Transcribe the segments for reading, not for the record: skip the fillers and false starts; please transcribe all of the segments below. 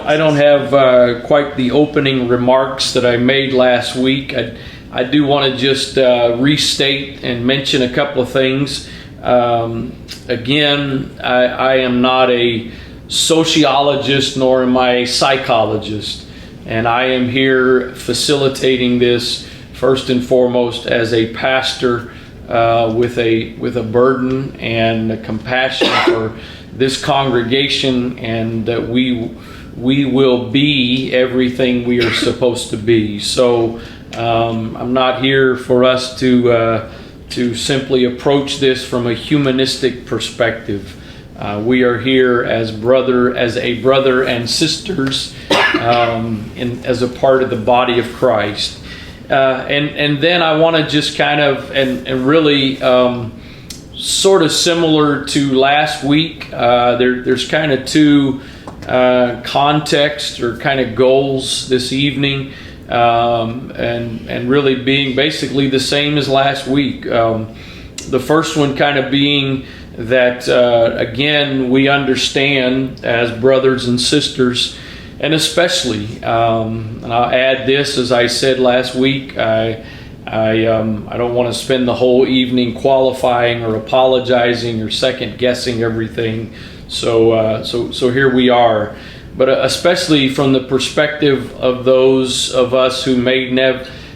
I don't have quite the opening remarks that I made last week. I do want to just restate and mention a couple of things. Again, I am not a sociologist, nor am I a psychologist, and I am here facilitating this first and foremost as a pastor with a burden and a compassion for this congregation, and that we will be everything we are supposed to be. So I'm not here for us to simply approach this from a humanistic perspective. We are here as a brother and sisters, as a part of the body of Christ. And then I want to just kind of and really sort of similar to last week. There's kind of two contexts or kind of goals this evening, and really being basically the same as last week. The first one kind of being that again, we understand as brothers and sisters, and especially, and I'll add this, as I said last week, I don't want to spend the whole evening qualifying or apologizing or second guessing everything. So here we are. But especially from the perspective of those of us who may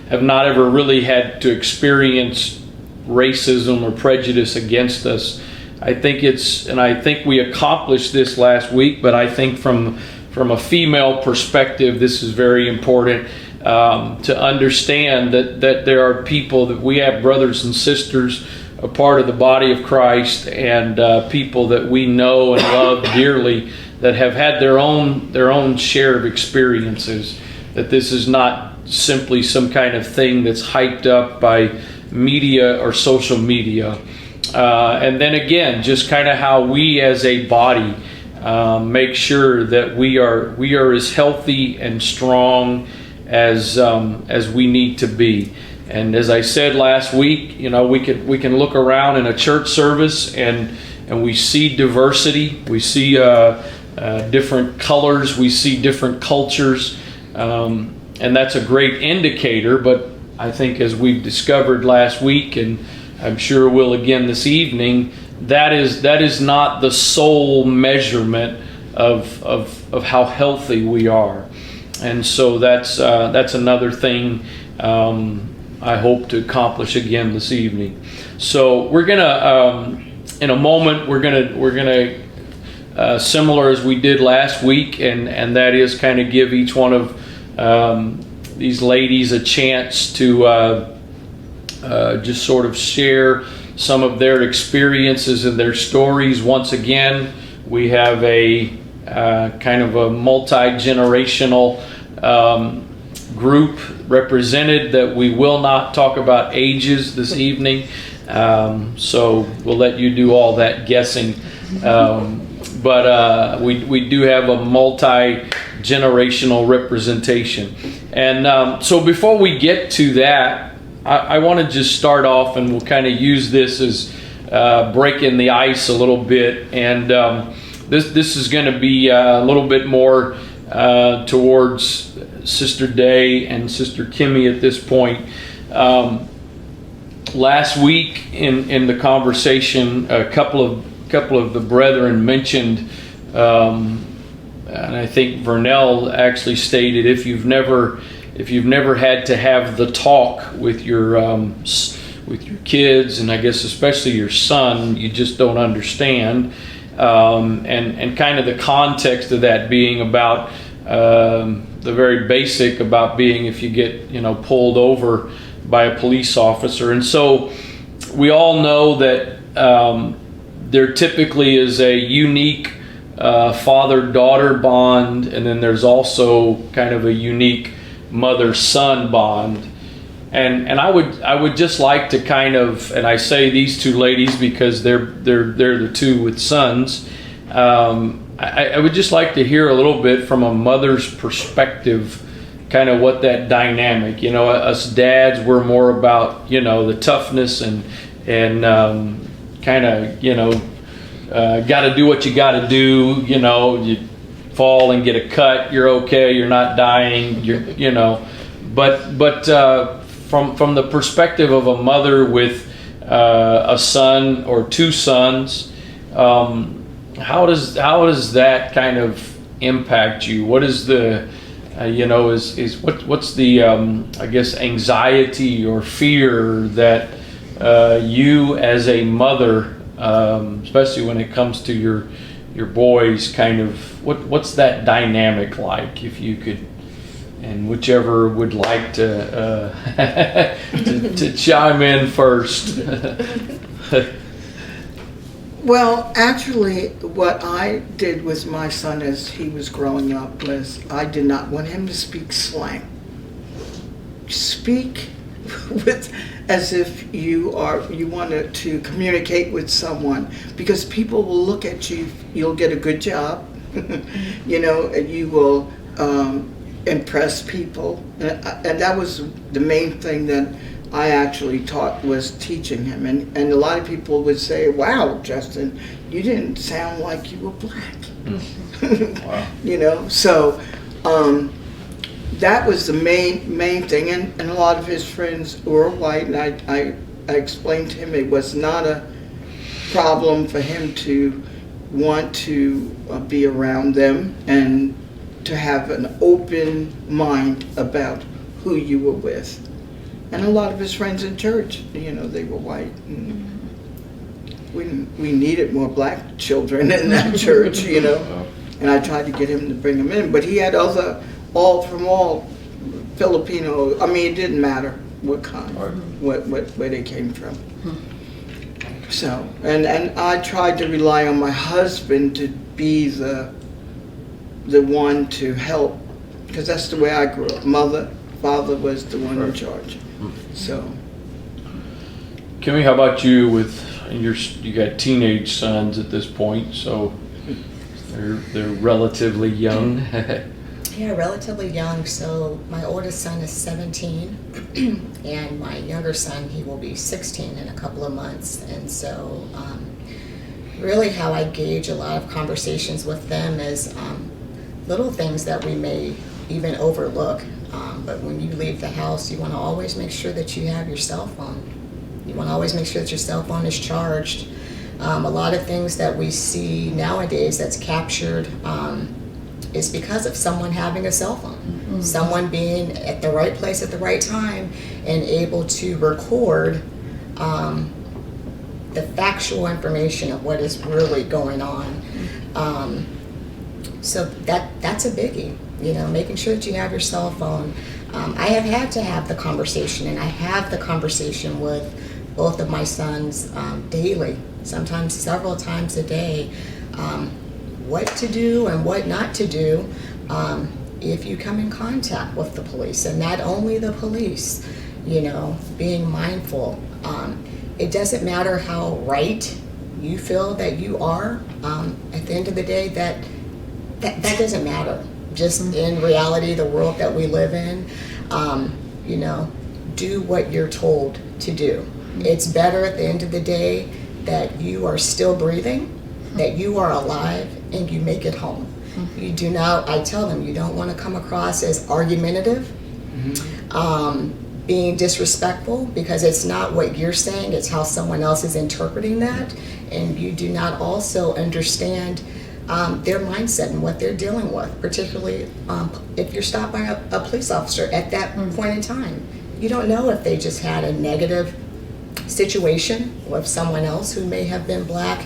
have not ever really had to experience racism or prejudice against us, I think we accomplished this last week. But I think from a female perspective, this is very important. To understand that there are people, that we have brothers and sisters, a part of the body of Christ, and people that we know and love dearly, that have had their own share of experiences, that this is not simply some kind of thing that's hyped up by media or social media. And then again, just kind of how we as a body make sure that we are as healthy and strong as we need to be. And as I said last week, we can look around in a church service and we see diversity, we see different colors, we see different cultures, and that's a great indicator. But I think, as we've discovered last week, and I'm sure we'll again this evening, that is not the sole measurement of how healthy we are. And so that's another thing I hope to accomplish again this evening. So we're gonna in a moment we're gonna similar as we did last week, and that is kind of give each one of these ladies a chance to just sort of share some of their experiences and their stories. Once again, we have a kind of a multi-generational group represented, that we will not talk about ages this evening. So we'll let you do all that guessing. But we do have a multi-generational representation. And so before we get to that, I want to just start off, and we'll kind of use this as breaking the ice a little bit. And this is going to be a little bit more towards Sister Day and Sister Kimmy at this point. Last week in the conversation, a couple of the brethren mentioned, and I think Vernell actually stated, if you've never had to have the talk with your kids, and I guess especially your son, you just don't understand. And kind of the context of that being about the very basic about being, if you get pulled over by a police officer. And so we all know that there typically is a unique father-daughter bond, and then there's also kind of a unique mother-son bond. And I would just like to kind of, and I say these two ladies because they're the two with sons. I would just like to hear a little bit from a mother's perspective, kind of what that dynamic. Us dads, we're more about the toughness and kind of got to do what you got to do. fall and get a cut, you're okay, you're not dying, But from the perspective of a mother with a son or two sons, how does that kind of impact you? What is the what's the I guess anxiety or fear that you as a mother, especially when it comes to your boys, kind of what's that dynamic like, if you could, and whichever would like to to chime in first. Well, actually, what I did with my son as he was growing up was I did not want him to speak slang. Speak with as if you wanted to communicate with someone, because people will look at you. You'll get a good job, you will impress people, and that was the main thing that I actually taught, was teaching him. And a lot of people would say, "Wow, Justin, you didn't sound like you were black." Wow. So that was the main thing. And a lot of his friends were white, and I explained to him it was not a problem for him to want to be around them and to have an open mind about who you were with. And a lot of his friends in church, they were white. And we needed more black children in that church, And I tried to get him to bring them in. But he had all Filipino. I mean, it didn't matter what kind, where they came from. So, and I tried to rely on my husband to be the one to help, because that's the way I grew up. Father was the one in charge. So, Kimmy, how about you? You got teenage sons at this point, so they're relatively young. Yeah, relatively young. So my oldest son is 17, and my younger son, he will be 16 in a couple of months. And so, really, how I gauge a lot of conversations with them is little things that we may even overlook. But when you leave the house, you want to always make sure that you have your cell phone. You want to always make sure that your cell phone is charged. A lot of things that we see nowadays that's captured is because of someone having a cell phone. Mm-hmm. Someone being at the right place at the right time and able to record the factual information of what is really going on. So that's a biggie. Making sure that you have your cell phone. I have had to have the conversation, and I have the conversation with both of my sons daily, sometimes several times a day, what to do and what not to do if you come in contact with the police. And not only the police, being mindful. It doesn't matter how right you feel that you are. At the end of the day, that doesn't matter. Just in reality, the world that we live in, do what you're told to do. It's better at the end of the day that you are still breathing, that you are alive, and you make it home. You do not, I tell them, you don't want to come across as argumentative, being disrespectful, because it's not what you're saying, it's how someone else is interpreting that. And you do not also understand their mindset and what they're dealing with, particularly if you're stopped by a police officer at that point in time. You don't know if they just had a negative situation with someone else who may have been black.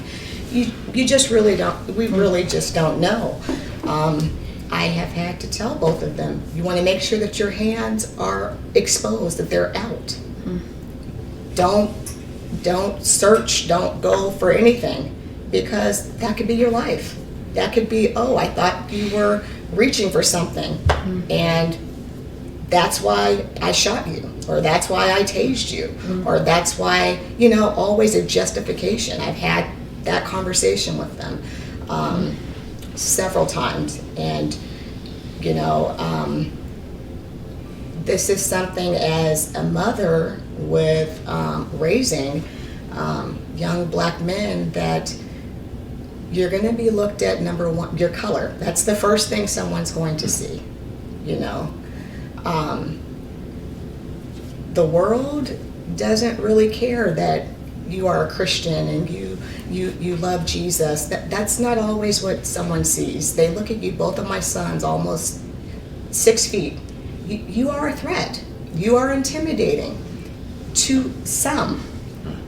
You just really don't, we really just don't know. I have had to tell both of them, you want to make sure that your hands are exposed, that they're out. Don't search, don't go for anything, because that could be your life. That could be, oh, I thought you were reaching for something, and that's why I shot you, or that's why I tased you, or that's why, always a justification. I've had that conversation with them several times, and this is something, as a mother with raising young black men, that you're going to be looked at, number one, your color. That's the first thing someone's going to see, you know. The world doesn't really care that you are a Christian and you love Jesus. That's not always what someone sees. They look at you, both of my sons, almost 6 feet. You are a threat. You are intimidating to some.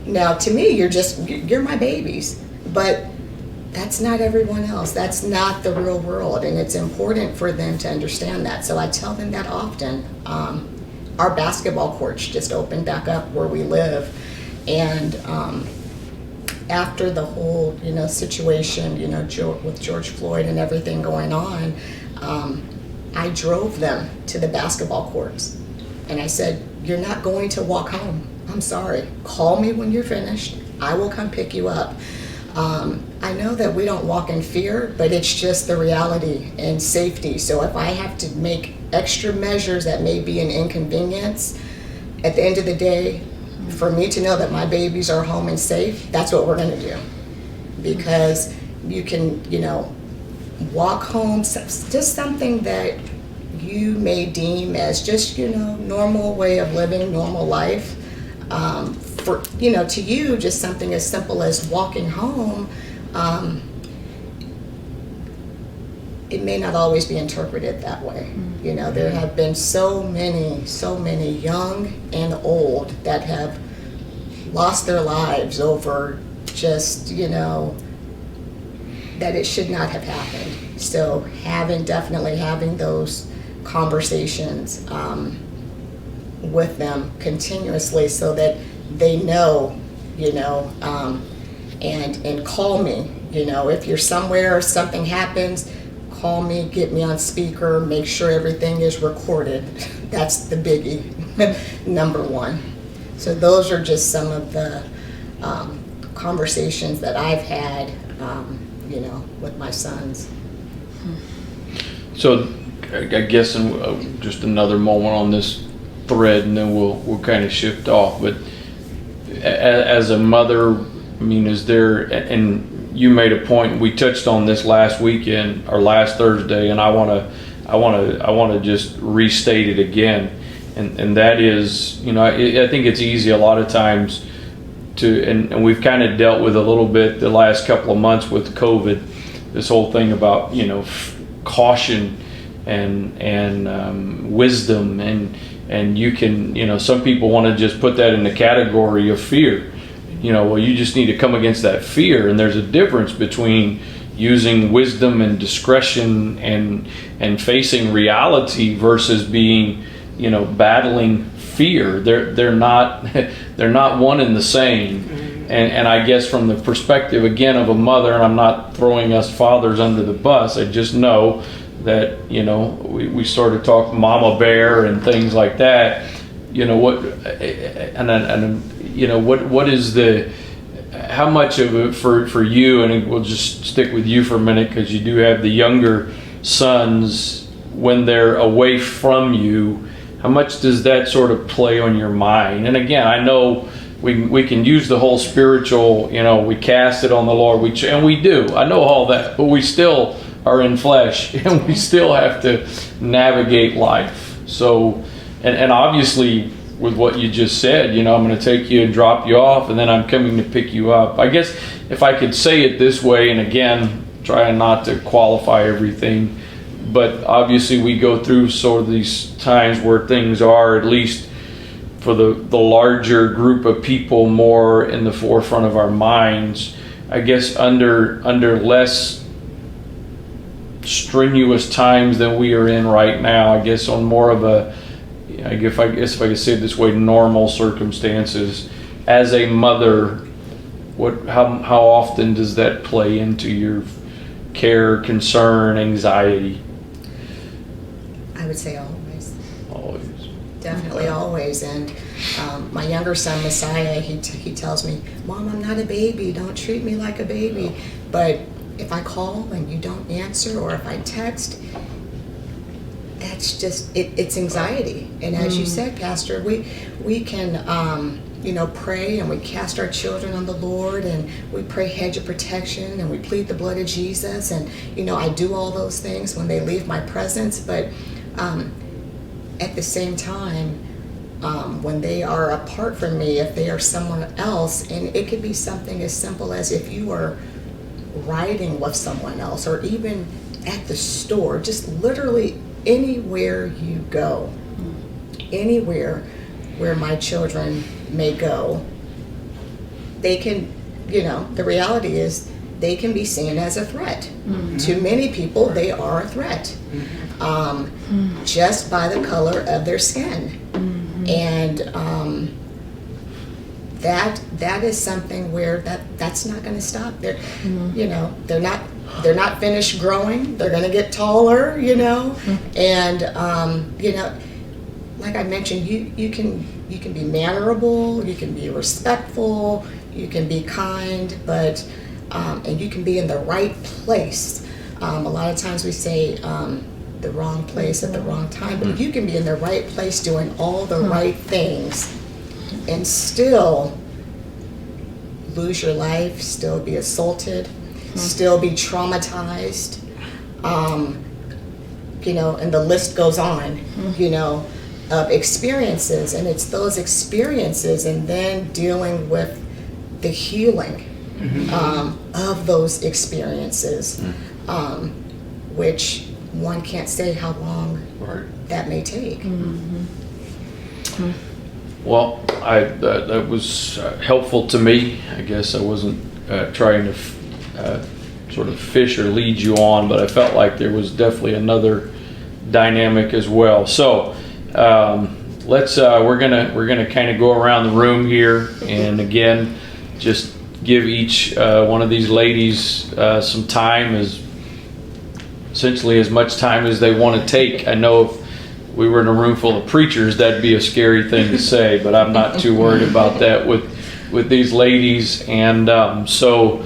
Now, to me, you're my babies, but that's not everyone else. That's not the real world, and it's important for them to understand that. So I tell them that often. Our basketball courts just opened back up where we live, and after the whole, you know, situation, you know, with George Floyd and everything going on, I drove them to the basketball courts, and I said, "You're not going to walk home. I'm sorry. Call me when you're finished. I will come pick you up." I know that we don't walk in fear, but it's just the reality and safety. So if I have to make extra measures that may be an inconvenience, at the end of the day, for me to know that my babies are home and safe, that's what we're going to do. Because you can, you know, walk home, just something that you may deem as just, you know, normal way of living, normal life. For, you know, to you, just something as simple as walking home, it may not always be interpreted that way. You know, there have been so many young and old that have lost their lives over just, you know, that it should not have happened. So definitely having those conversations with them continuously so that they know, you know, and call me, you know, if you're somewhere, something happens, call me, get me on speaker, make sure everything is recorded. That's the biggie, number one. So those are just some of the conversations that I've had, you know, with my sons. So I guess in just another moment on this thread, and then we'll kind of shift off. But as a mother, I mean, is there, and you made a point, we touched on this last weekend or last Thursday, and I want to just restate it again, and that is, you know, I think it's easy a lot of times to, and we've kind of dealt with a little bit the last couple of months with COVID, this whole thing about, you know, caution and wisdom, and you can, you know, some people want to just put that in the category of fear. You know, well, you just need to come against that fear, and there's a difference between using wisdom and discretion and facing reality versus being, you know, battling fear. They're not one and the same. And I guess from the perspective again of a mother, and I'm not throwing us fathers under the bus, I just know that, you know, we sort of talk mama bear and things like that. You know what, and you know what is the, how much of it for you, and we'll just stick with you for a minute because you do have the younger sons, when they're away from you, how much does that sort of play on your mind? And again, I know we can use the whole spiritual, you know, we cast it on the Lord, and we do, I know all that, but we still are in flesh and we still have to navigate life. So and obviously with what you just said, you know, I'm going to take you and drop you off, and then I'm coming to pick you up. I guess if I could say it this way, and again, trying not to qualify everything, but obviously we go through sort of these times where things are, at least for the larger group of people, more in the forefront of our minds. I guess under less strenuous times than we are in right now, I guess on more of a, I guess if I could say it this way, normal circumstances, as a mother, how often does that play into your care, concern, anxiety? I would say always. Always. Definitely always. And my younger son, Messiah, he tells me, "Mom, I'm not a baby. Don't treat me like a baby." But if I call and you don't answer, or if I text, that's just, it's anxiety. And as you said, Pastor, we can, pray and we cast our children on the Lord and we pray hedge of protection and we plead the blood of Jesus. And, I do all those things when they leave my presence. But at the same time, when they are apart from me, if they are somewhere else, and it could be something as simple as if you are riding with someone else or even at the store, just literally anywhere you go, anywhere where my children may go, they can, the reality is they can be seen as a threat. To many people, they are a threat, just by the color of their skin. And that is something where that's not going to stop. They're they're not finished growing. They're going to get taller, and like I mentioned, you can be mannerable, you can be respectful, you can be kind, but and you can be in the right place. A lot of times we say the wrong place at the wrong time, but you can be in the right place doing all the right things and still lose your life, still be assaulted, still be traumatized, and the list goes on, of experiences. And it's those experiences and then dealing with the healing of those experiences, which one can't say how long that may take. Well, that was helpful to me. I guess I wasn't trying to sort of fish or lead you on, but I felt like there was definitely another dynamic as well. So we're gonna kind of go around the room here, and again, just give each one of these ladies some time, essentially as much time as they want to take. I know if we were in a room full of preachers, that'd be a scary thing to say, but I'm not too worried about that with these ladies. And so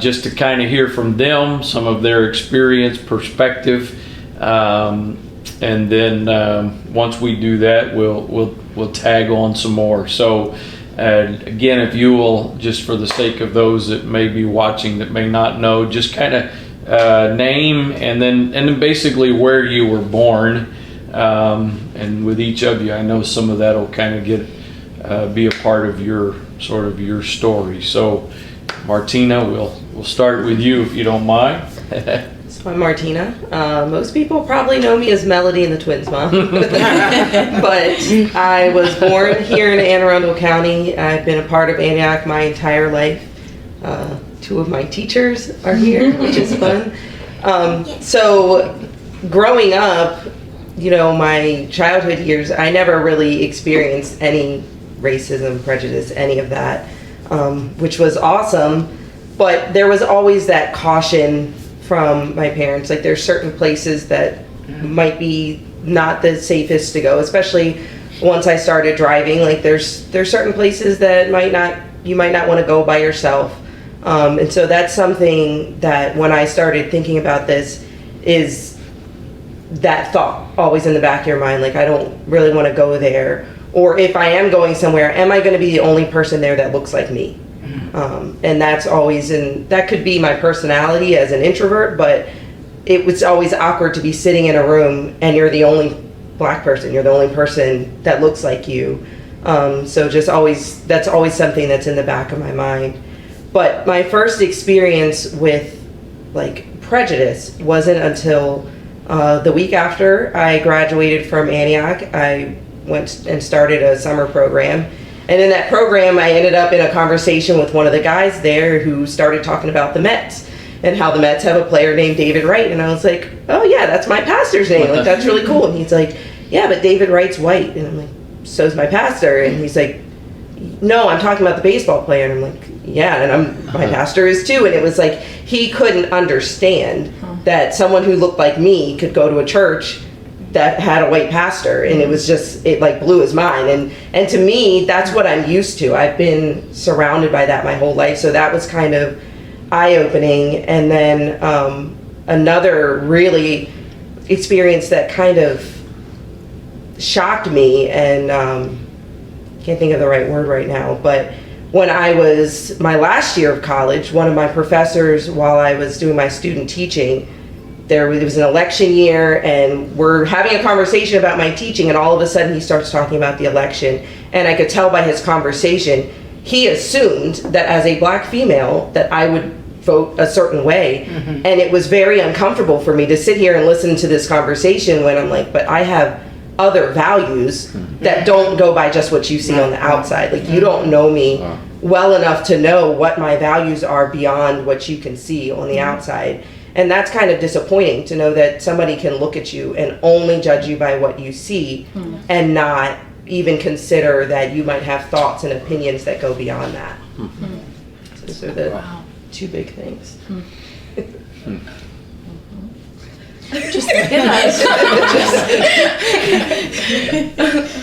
just to kind of hear from them, some of their experience, perspective, and then once we do that, we'll tag on some more. So again, if you will, just for the sake of those that may be watching that may not know, just kind of name and then basically where you were born, and with each of you, I know some of that will kind of be a part of your story. So Martina, we'll start with you if you don't mind. So I'm Martina. Most people probably know me as Melody and the Twins Mom. But I was born here in Anne Arundel County. I've been a part of Antioch my entire life. Two of my teachers are here, which is fun. So growing up, my childhood years, I never really experienced any racism, prejudice, any of that, which was awesome. But there was always that caution from my parents. Like, there's certain places that might be not the safest to go, especially once I started driving. Like, there's certain places that you might not want to go by yourself. And so that's something that when I started thinking about this, is that thought always in the back of your mind, like, I don't really want to go there. Or if I am going somewhere, am I going to be the only person there that looks like me? And that's always, that could be my personality as an introvert, but it was always awkward to be sitting in a room and you're the only black person, you're the only person that looks like you. So that's always something that's in the back of my mind. But my first experience with prejudice wasn't until the week after I graduated from Antioch. I went and started a summer program. And in that program, I ended up in a conversation with one of the guys there who started talking about the Mets and how the Mets have a player named David Wright. And I was like, oh yeah, that's my pastor's name. Like, that's really cool. And he's like, yeah, but David Wright's white. And I'm like, so's my pastor. And he's like, no, I'm talking about the baseball player. And I'm like, yeah, and my pastor is too. And it was like, he couldn't understand that someone who looked like me could go to a church that had a white pastor. And it was just, it blew his mind. And to me, that's what I'm used to. I've been surrounded by that my whole life. So that was kind of eye-opening. And then another really experience that kind of shocked me and can't think of the right word right now, but when I was my last year of college, one of my professors, while I was doing my student teaching, it was an election year, and we're having a conversation about my teaching, and all of a sudden he starts talking about the election, and I could tell by his conversation, he assumed that as a black female that I would vote a certain way, and it was very uncomfortable for me to sit here and listen to this conversation when I'm like, but I have other values that don't go by just what you see on the outside. Like, you don't know me well enough to know what my values are beyond what you can see on the outside. And that's kind of disappointing to know that somebody can look at you and only judge you by what you see and not even consider that you might have thoughts and opinions that go beyond that. So those are the two big things. Just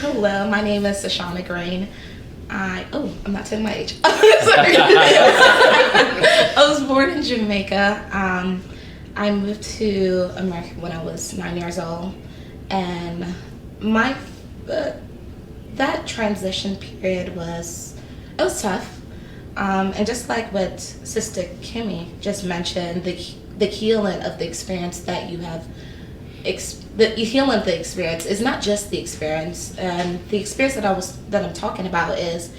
Hello, my name is Sashana Grain. I'm not telling my age. Sorry. I was born in Jamaica. I moved to America when I was 9 years old, and that transition period was tough. And just like what Sister Kimmy just mentioned, the healing of the experience that you have, the healing of the experience is not just the experience. And the experience that I'm talking about is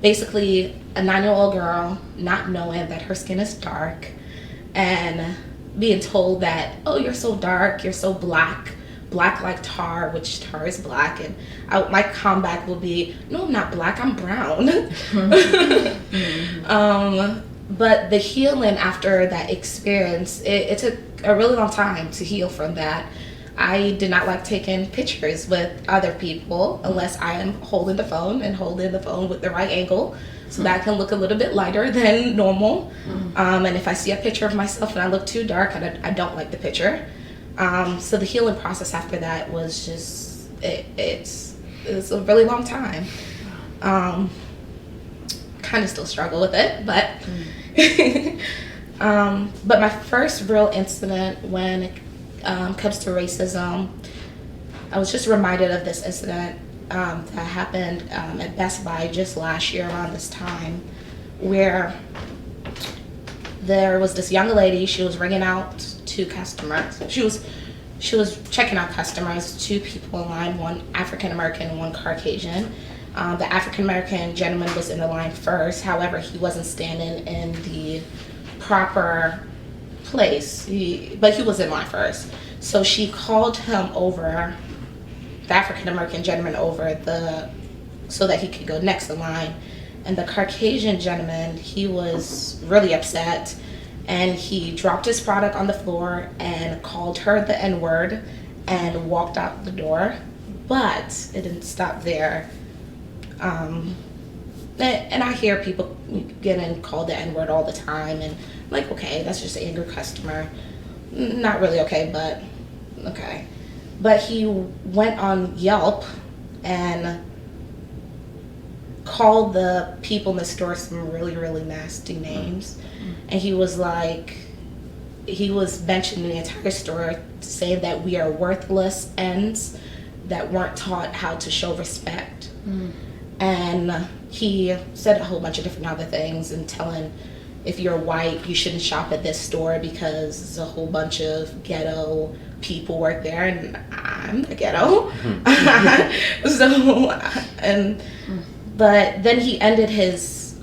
basically a 9-year-old girl not knowing that her skin is dark and being told that, oh, you're so dark, you're so black like tar, which tar is black, and my comeback will be, no, I'm not black, I'm brown. But the healing after that experience, it took a really long time to heal from that. I did not like taking pictures with other people unless I am holding the phone with the right angle, so that I can look a little bit lighter than normal. And if I see a picture of myself and I look too dark, I don't like the picture. So the healing process after that was just, it's a really long time. Kind of still struggle with it, but but my first real incident when it comes to racism, I was just reminded of this incident that happened at Best Buy just last year around this time, where there was this young lady. She was ringing out to customers. She was checking out customers, 2 people in line, one African American and one Caucasian. The African American gentleman was in the line first. However, he wasn't standing in the proper place, but he was in line first. So she called him over, the African American gentleman over, so that he could go next in line. And the Caucasian gentleman, he was really upset, and he dropped his product on the floor and called her the N-word and walked out the door. But it didn't stop there. And I hear people getting called the N-word all the time, and like, okay, that's just an angry customer. Not really okay, but okay. But he went on Yelp and called the people in the store some really, really nasty names. And he was mentioning the entire store, saying that we are worthless ends that weren't taught how to show respect. And he said a whole bunch of different other things, and telling, if you're white, you shouldn't shop at this store because there's a whole bunch of ghetto people work there, and I'm the ghetto. But then he ended his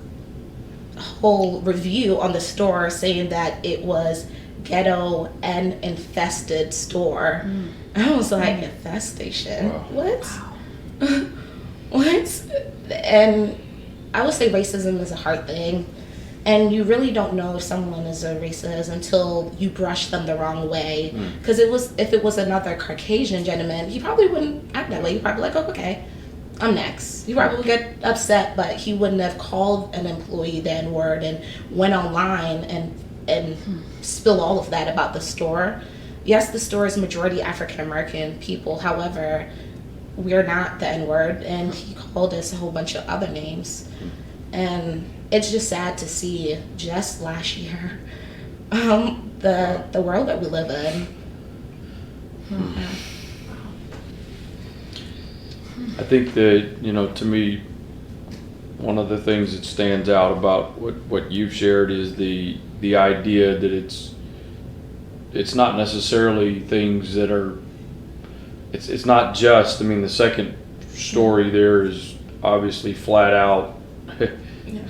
whole review on the store saying that it was ghetto and infested store. And I was like, infestation? Wow. What? Wow. What? And I would say racism is a hard thing, and you really don't know if someone is a racist until you brush them the wrong way. Because if it was another Caucasian gentleman, he probably wouldn't act that way. He'd probably be like, oh, okay, I'm next. He probably would get upset, but he wouldn't have called an employee the N-word and went online and spill all of that about the store. Yes, the store is majority African American people. However, we're not the N-word, and he called us a whole bunch of other names. And it's just sad to see just last year the world that we live in. I think that, to me, one of the things that stands out about what you've shared is the idea that it's not necessarily things that are, it's not just, I mean, the second story there is obviously flat out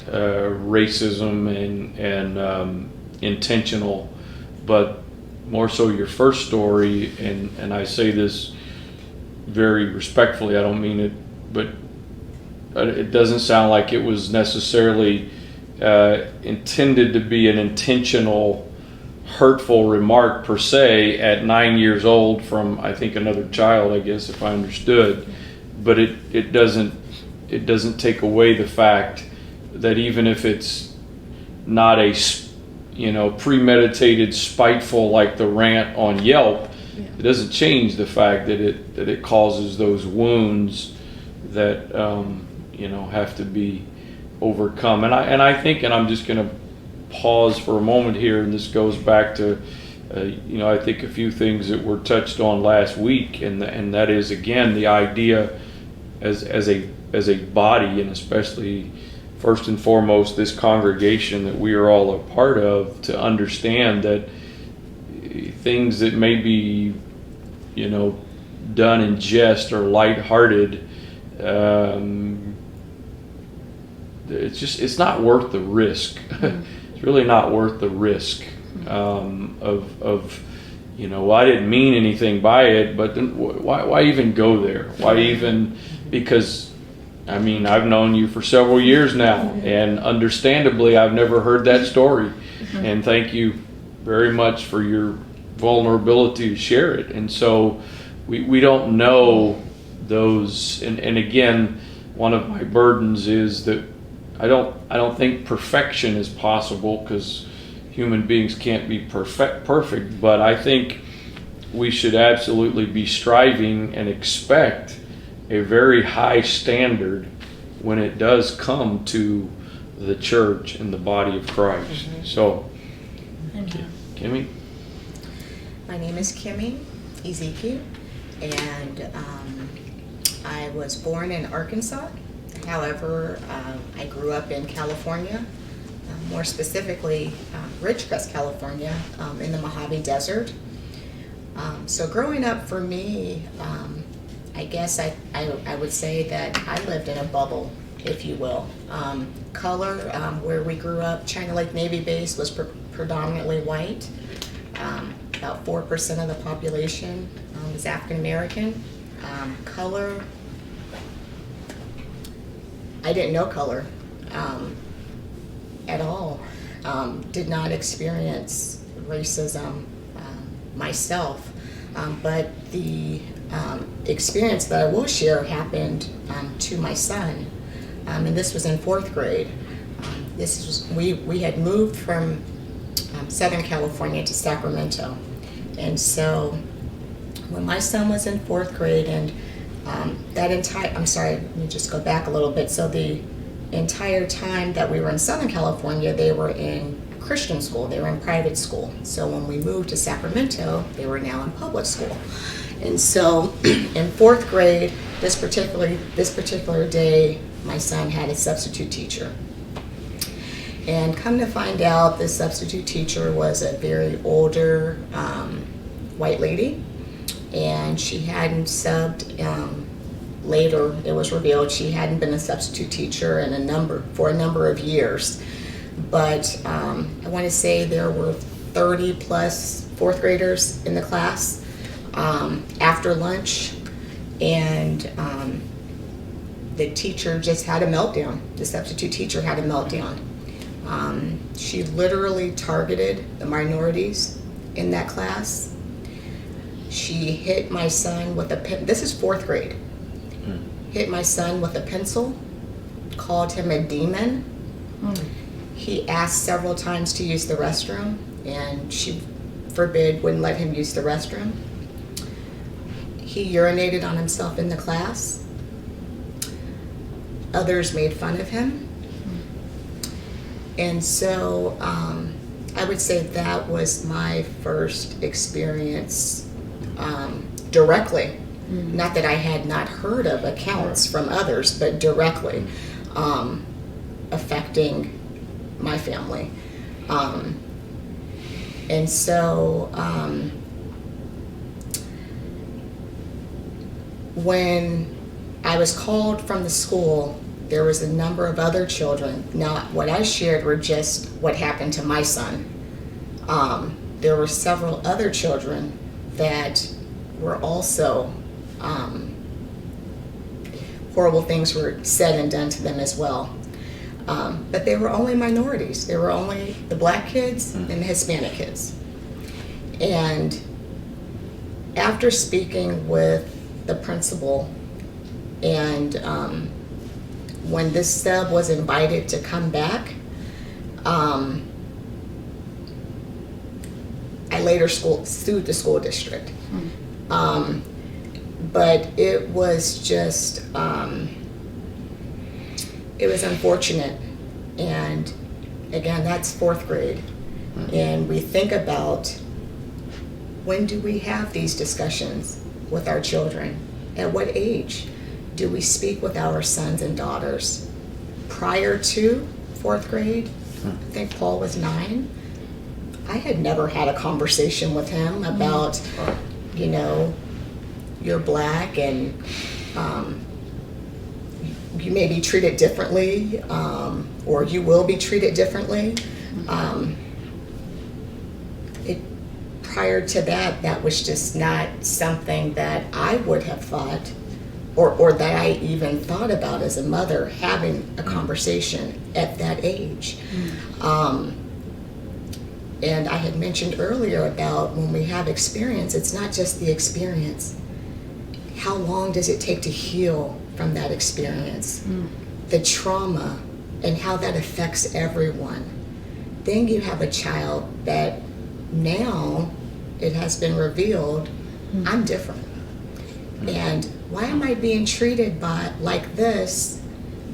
racism and intentional, but more so your first story, and I say this very respectfully, I don't mean it, but it doesn't sound like it was necessarily intended to be an intentional hurtful remark per se at 9 years old from, I think, another child, I guess, if I understood. But it doesn't take away the fact that even if it's not a premeditated, spiteful, like the rant on Yelp, it doesn't change the fact that it causes those wounds that have to be overcome. And I think, and I'm just going to pause for a moment here, and this goes back to I think a few things that were touched on last week, and that is, again, the idea as a body, and especially first and foremost this congregation that we are all a part of, to understand that things that may be done in jest or lighthearted, it's not worth the risk. It's really not worth the risk of I didn't mean anything by it, but then why even go there? Why even, because I mean, I've known you for several years now, and understandably I've never heard that story. And thank you very much for your vulnerability to share it. And so we don't know those, and again, one of my burdens is that I don't think perfection is possible, because human beings can't be perfect, but I think we should absolutely be striving and expect a very high standard when it does come to the church and the body of Christ. So, Kimmy? My name is Kimmy Ezekiel, and I was born in Arkansas. However, I grew up in California, more specifically Ridgecrest, California, in the Mojave Desert. So growing up for me, I guess I would say that I lived in a bubble, if you will. Color, where we grew up, China Lake Navy base was predominantly white. About 4% of the population was African American. Color, I didn't know color at all. Did not experience racism myself, but the experience that I will share happened to my son, and this was in 4th grade. We had moved from Southern California to Sacramento, and so when my son was in 4th grade, and I'm sorry, let me just go back a little bit. So the entire time that we were in Southern California, they were in Christian school, they were in private school. So when we moved to Sacramento, they were now in public school. And so in 4th grade, this particular day, my son had a substitute teacher. And come to find out, this substitute teacher was a very older white lady, and she hadn't subbed. Later, it was revealed she hadn't been a substitute teacher for a number of years. But I want to say there were 30 plus 4th graders in the class after lunch, and the teacher just had a meltdown. The substitute teacher had a meltdown. She literally targeted the minorities in that class. She hit my son with a pen. This is 4th grade. Hit my son with a pencil, called him a demon. He asked several times to use the restroom, and she wouldn't let him use the restroom. He urinated on himself in the class. Others made fun of him. And so I would say that was my first experience directly. Not that I had not heard of accounts from others, but directly. affecting my family. And so when I was called from the school, there was a number of other children. Now, what I shared were just what happened to my son. There were several other children that were also, horrible things were said and done to them as well. But they were only minorities. They were only the black kids and the Hispanic kids. And after speaking with the principal, and when this sub was invited to come back, I later sued the school district. But it was just, it was unfortunate. And again, that's 4th grade. And we think about, when do we have these discussions with our children? At what age do we speak with our sons and daughters? Prior to 4th grade, I think Paul was 9. I had never had a conversation with him about, you know, you're black and you may be treated differently, or you will be treated differently. Prior to that, that was just not something that I would have thought, or that I even thought about as a mother, having a conversation at that age. And I had mentioned earlier about when we have experience, it's not just the experience. How long does it take to heal from that experience? The trauma and how that affects everyone. Then you have a child that now it has been revealed, I'm different. And why am I being treated like this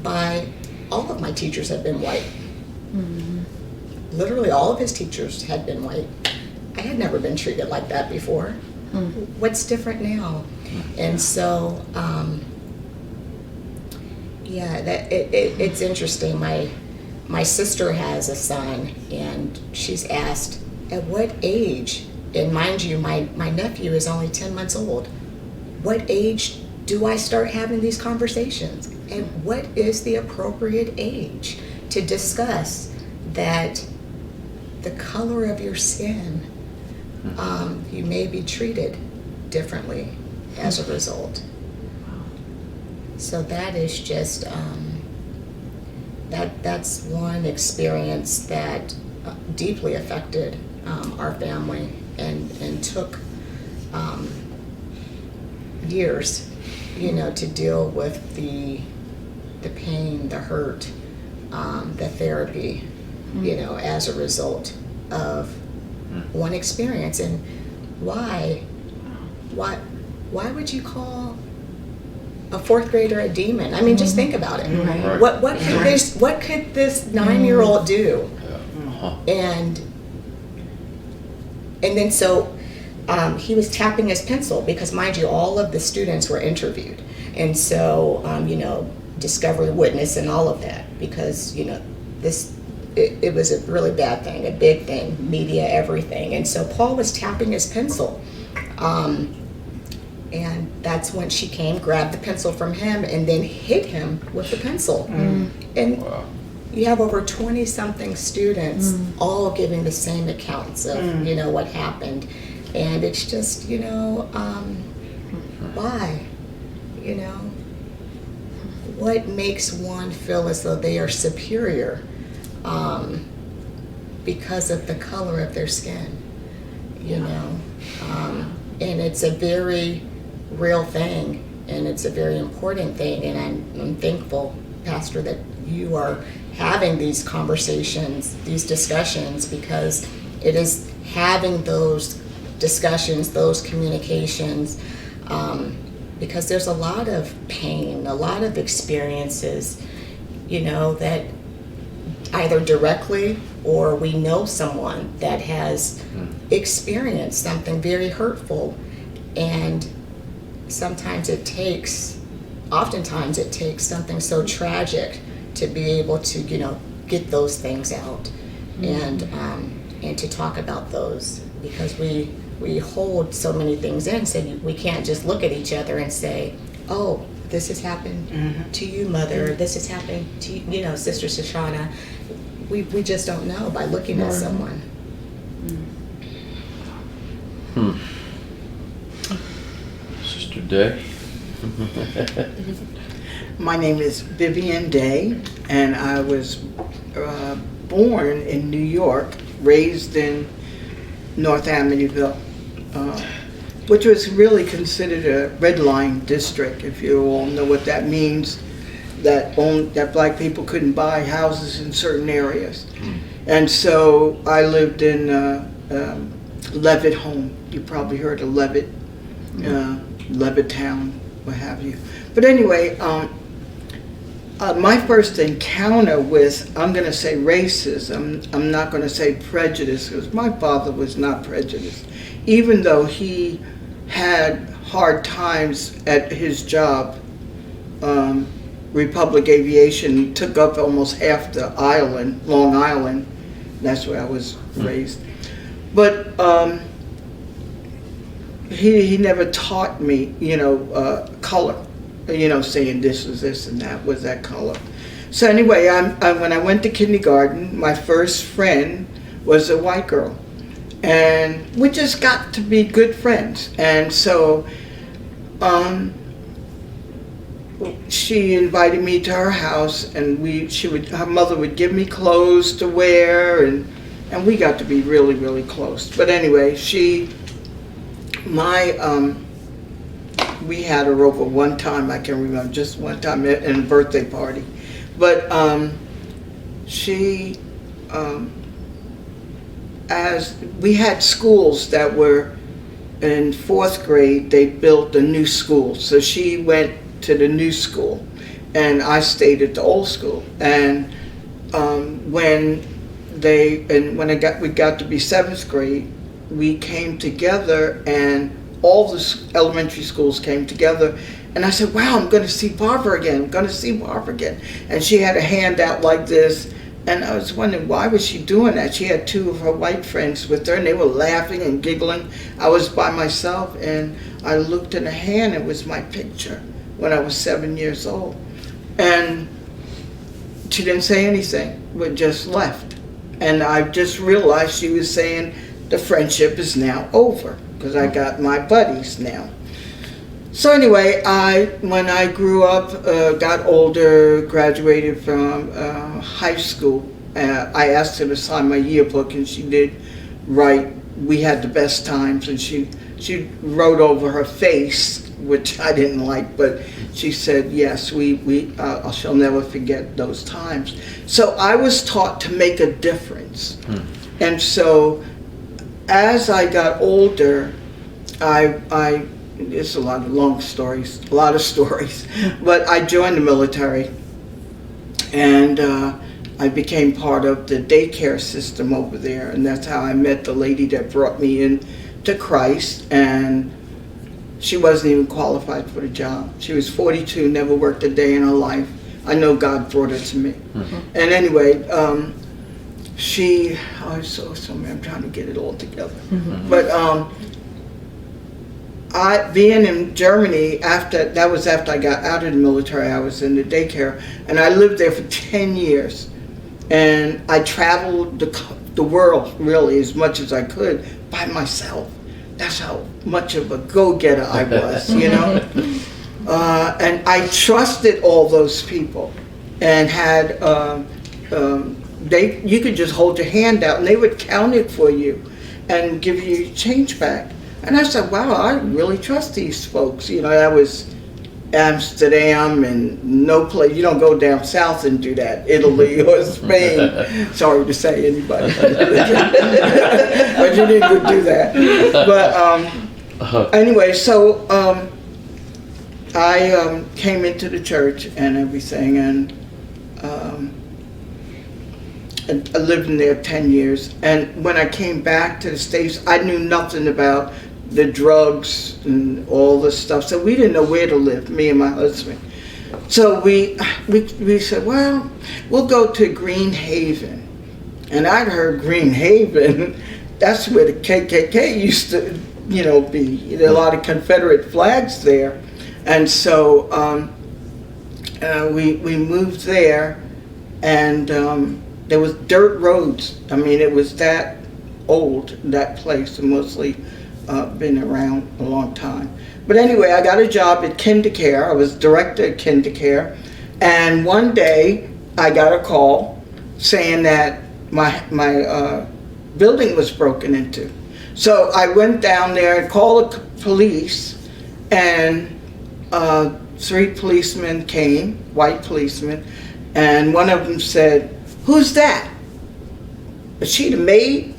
by all of my teachers have been white? Literally all of his teachers had been white. I had never been treated like that before. What's different now? And so, yeah, it's interesting. My sister has a son, and she's asked, at what age, and mind you, my nephew is only 10 months old, what age do I start having these conversations? And what is the appropriate age to discuss that the color of your skin, you may be treated differently as a result. So that is just, that's one experience that deeply affected our family and took years, you know, to deal with the pain, the hurt, the therapy, you know, as a result of one experience. And why would you call a 4th grader a demon? I mean, just think about it. Right. What could this 9-year-old do? And then so he was tapping his pencil because, mind you, all of the students were interviewed. And so, you know, discovery witness and all of that, because, you know, it was a really bad thing, a big thing, media, everything. And so Paul was tapping his pencil. And that's when she came, grabbed the pencil from him, and then hit him with the pencil. And you have over 20-something students all giving the same accounts of, you know, what happened. And it's just, you know, why? You know, what makes one feel as though they are superior because of the color of their skin, you know? And it's a very real thing, and it's a very important thing, and I'm thankful, Pastor, that you are having these conversations, these discussions, because it is having those discussions, those communications, because there's a lot of pain, a lot of experiences, you know, that either directly or we know someone that has experienced something very hurtful, and oftentimes it takes something so tragic to be able to, get those things out and to talk about those, because we hold so many things in, so we can't just look at each other and say, oh, this has happened to you, Mother, this has happened to you, Sister Shoshana. We just don't know by looking at someone. Sister Day. My name is Vivian Day, and I was born in New York, raised in North Amityville, which was really considered a red line district, if you all know what that means, that black people couldn't buy houses in certain areas. And so I lived in Levitt Home. You probably heard of Levitt, Levittown, what have you. But anyway, my first encounter with, I'm going to say racism, I'm not going to say prejudice, because my father was not prejudiced. Even though he had hard times at his job, Republic Aviation took up almost half the island, Long Island. That's where I was raised. But he never taught me, color. Saying this was this and that was that color. So anyway, when I went to kindergarten, my first friend was a white girl. And we just got to be good friends. And so she invited me to her house, and her mother would give me clothes to wear, and we got to be really, really close. But anyway, we had her over one time, I can remember, just one time at a birthday party. But as we had schools that were in 4th grade, they built a new school. So she went to the new school, and I stayed at the old school. And when we got to be 7th grade, we came together, and all the elementary schools came together, and I said, wow, I'm going to see Barbara again. And she had a hand out like this, and I was wondering, why was she doing that? She had 2 of her white friends with her, and they were laughing and giggling. I was by myself, and I looked in her hand, it was my picture when I was 7 years old. And she didn't say anything, but just left. And I just realized she was saying the friendship is now over, because I got my buddies now. So anyway, when I grew up, got older, graduated from high school, I asked her to sign my yearbook, and she did write, we had the best times, and she wrote over her face, which I didn't like, but she said, yes, I shall never forget those times. So I was taught to make a difference. And so as I got older, it's a lot of stories, but I joined the military, and I became part of the daycare system over there, and that's how I met the lady that brought me in to Christ, and she wasn't even qualified for the job. She was 42, never worked a day in her life. I know God brought her to me. And anyway, I'm trying to get it all together. But being in Germany, that was after I got out of the military, I was in the daycare, and I lived there for 10 years. And I traveled the world, really, as much as I could by myself. That's how much of a go-getter I was, and I trusted all those people, and had you could just hold your hand out, and they would count it for you, and give you change back. And I said, wow, I really trust these folks. That was Amsterdam, and no place. You don't go down south and do that, Italy or Spain. Sorry to say anybody. But you didn't do that. But anyway, so I came into the church and everything, and I lived in there 10 years. And when I came back to the States, I knew nothing about the drugs and all the stuff. So we didn't know where to live, me and my husband. So we said, well, we'll go to Green Haven. And I'd heard Green Haven, that's where the KKK used to, be. There are a lot of Confederate flags there. And so we moved there, and there was dirt roads. I mean, it was that old, that place, and mostly been around a long time. But anyway, I got a job at KinderCare. I was director at KinderCare. And one day, I got a call saying that my building was broken into. So I went down there and called the police, and 3 policemen came, white policemen, and one of them said, "Who's that? Is she the maid?"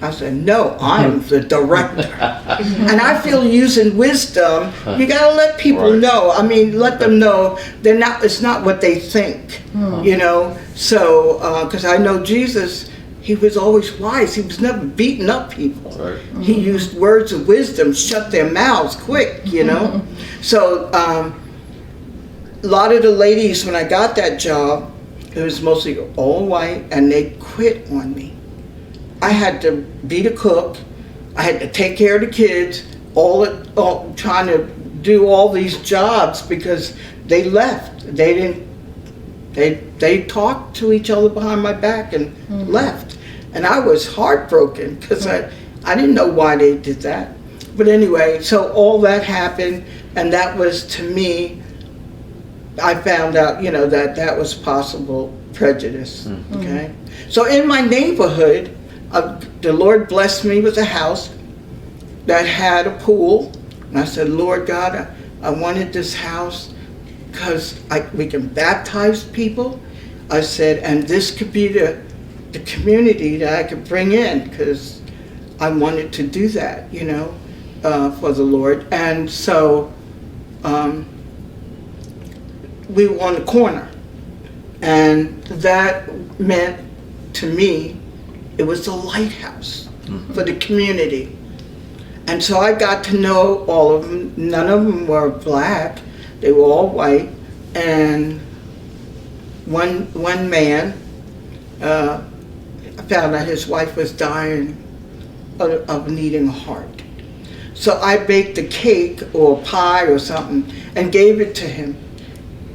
I said, "No, I'm the director." And I feel using wisdom, you gotta let people know. I mean, let them know it's not what they think, So, because I know Jesus, he was always wise. He was never beating up people. Right. He used words of wisdom, shut their mouths quick, So, a lot of the ladies, when I got that job, it was mostly all white, and they quit on me. I had to be the cook. I had to take care of the kids, all trying to do all these jobs because they left. They didn't. They talked to each other behind my back and left, and I was heartbroken because I didn't know why they did that. But anyway, so all that happened, and that was, to me, I found out, that was possible prejudice. Okay, so in my neighborhood. The Lord blessed me with a house that had a pool. And I said, Lord God, I wanted this house because we can baptize people. I said, and this could be the community that I could bring in, because I wanted to do that, for the Lord. And so we were on the corner. And that meant to me, it was a lighthouse for the community. And so I got to know all of them. None of them were black. They were all white. And one man, I found out his wife was dying of needing a heart. So I baked a cake or a pie or something and gave it to him.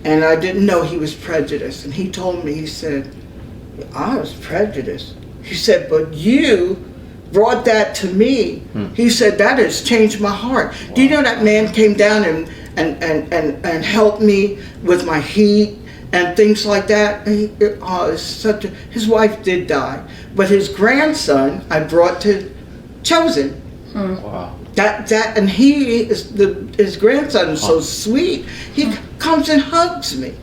And I didn't know he was prejudiced. And he told me, he said, I was prejudiced. He said, but you brought that to me. He said, that has changed my heart. Wow. Do you know that man came down and helped me with my heat and things like that? And his wife did die. But his grandson I brought to Chosen. Wow. And his grandson is so sweet. He comes and hugs me,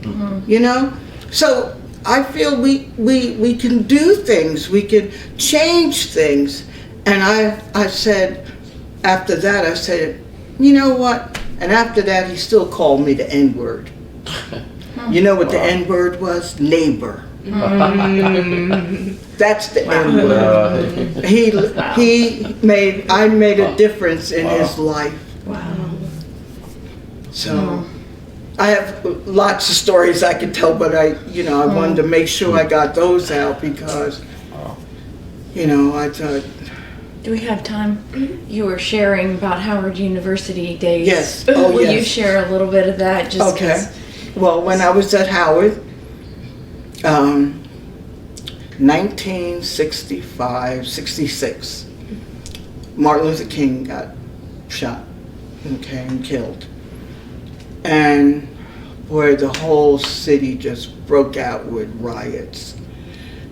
So I feel we can do things, we can change things. And I said, after that, I said, you know what? And after that, he still called me the N-word. You know what the N-word was? Neighbor. That's the N-word. I made a difference in his life. Wow. So I have lots of stories I could tell, but I wanted to make sure I got those out because, I thought. Do we have time? You were sharing about Howard University days. Yes. Will you share a little bit of that? Just okay. 'cause- Well, when I was at Howard, 1965, 66, Martin Luther King got shot, and killed. And boy, the whole city just broke out with riots.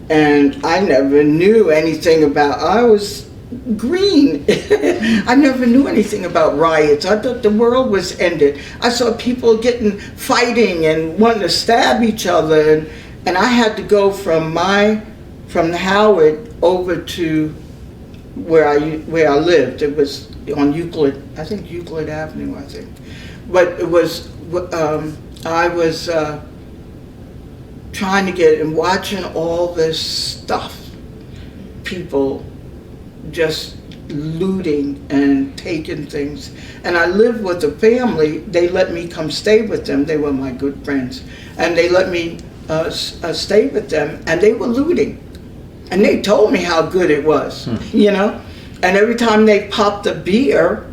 And I never knew anything about, I was green. I never knew anything about riots. I thought the world was ended. I saw people fighting and wanting to stab each other. And I had to go from Howard over to where I lived. It was on Euclid Avenue, I think. But it was, I was trying to get and watching all this stuff, people just looting and taking things. And I lived with a family. They let me come stay with them. They were my good friends. And they let me stay with them, and they were looting. And they told me how good it was, you know? And every time they popped a beer,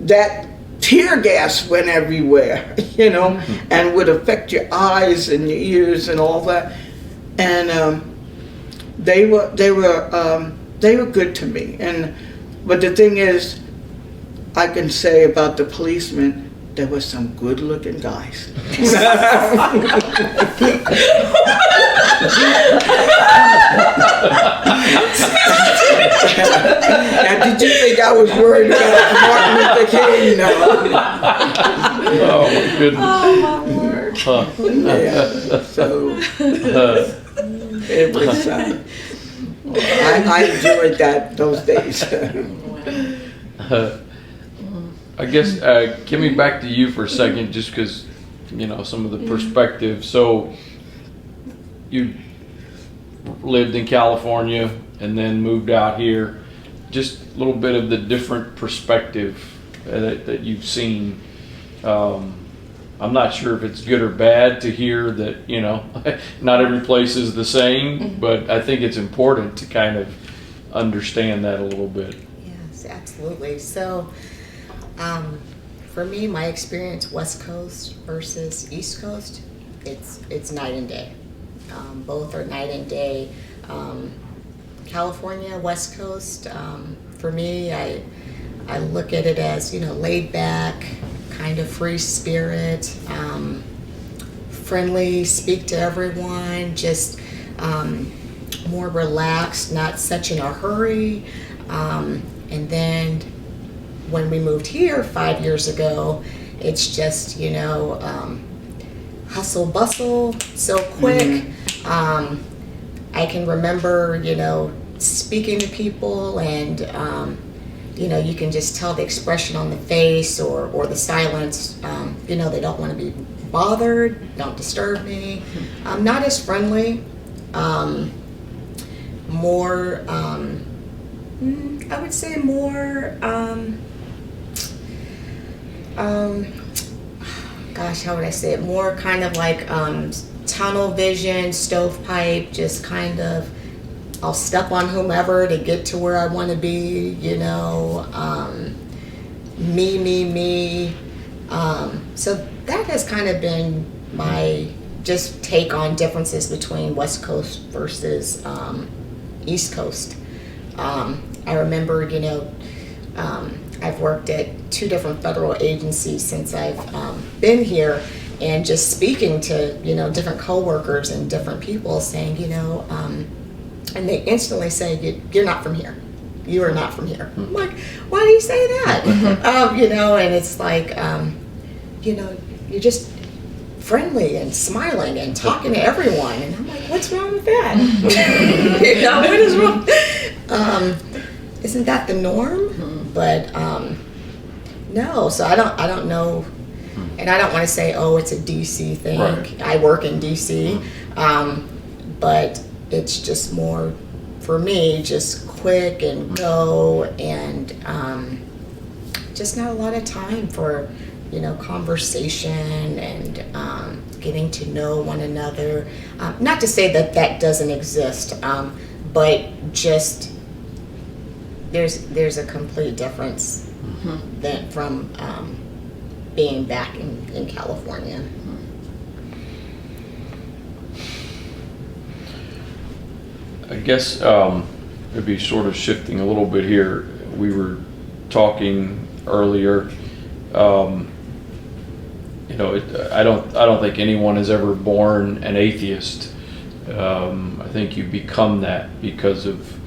that tear gas went everywhere, you know, and would affect your eyes and your ears and all that. And they were good to me. But the thing is, I can say about the policemen, there were some good-looking guys. Now, did you think I was worried about Martin Luther King? No. Oh my goodness. Oh my word. Yeah. So it was. I enjoyed those days. I guess, get me back to you for a second, just because, you know, some of the perspective. So you lived in California and then moved out here. Just a little bit of the different perspective that you've seen. I'm not sure if it's good or bad to hear that, you know, not every place is the same, but I think it's important to kind of understand that a little bit. Yes, absolutely. So, for me, my experience West Coast versus East Coast, it's night and day. Both are night and day. California, West Coast, for me, I look at it as, you know, laid back, kind of free spirit, friendly, speak to everyone, just more relaxed, not such in a hurry. And then when we moved here 5 years ago, it's just, you know, hustle bustle, so quick. I can remember, you know, speaking to people and, you know, you can just tell the expression on the face or the silence. You know, they don't want to be bothered, don't disturb me. Not as friendly, more, I would say more, gosh, how would I say it? More kind of like tunnel vision, stovepipe, just kind of, I'll step on whomever to get to where I want to be, you know, me. So that has kind of been my just take on differences between West Coast versus East Coast. I remember, you know, I've worked at 2 different federal agencies since I've been here, and just speaking to, you know, different coworkers and different people saying, you know, and they instantly say, you're not from here. You are not from here. I'm like, why do you say that? You know, and it's like, you know, you're just friendly and smiling and talking to everyone. And I'm like, what's wrong with that? You know, what is wrong? Isn't that the norm? But no, so I don't know, and I don't want to say, oh, it's a DC thing. Right. I work in DC, but it's just more, for me, just quick and go, and just not a lot of time for, you know, conversation and getting to know one another. Not to say that that doesn't exist, but just there's a complete difference than from being back in California. I guess maybe sort of shifting a little bit here. We were talking earlier. You know, I don't think anyone is ever born an atheist. I think you become that because of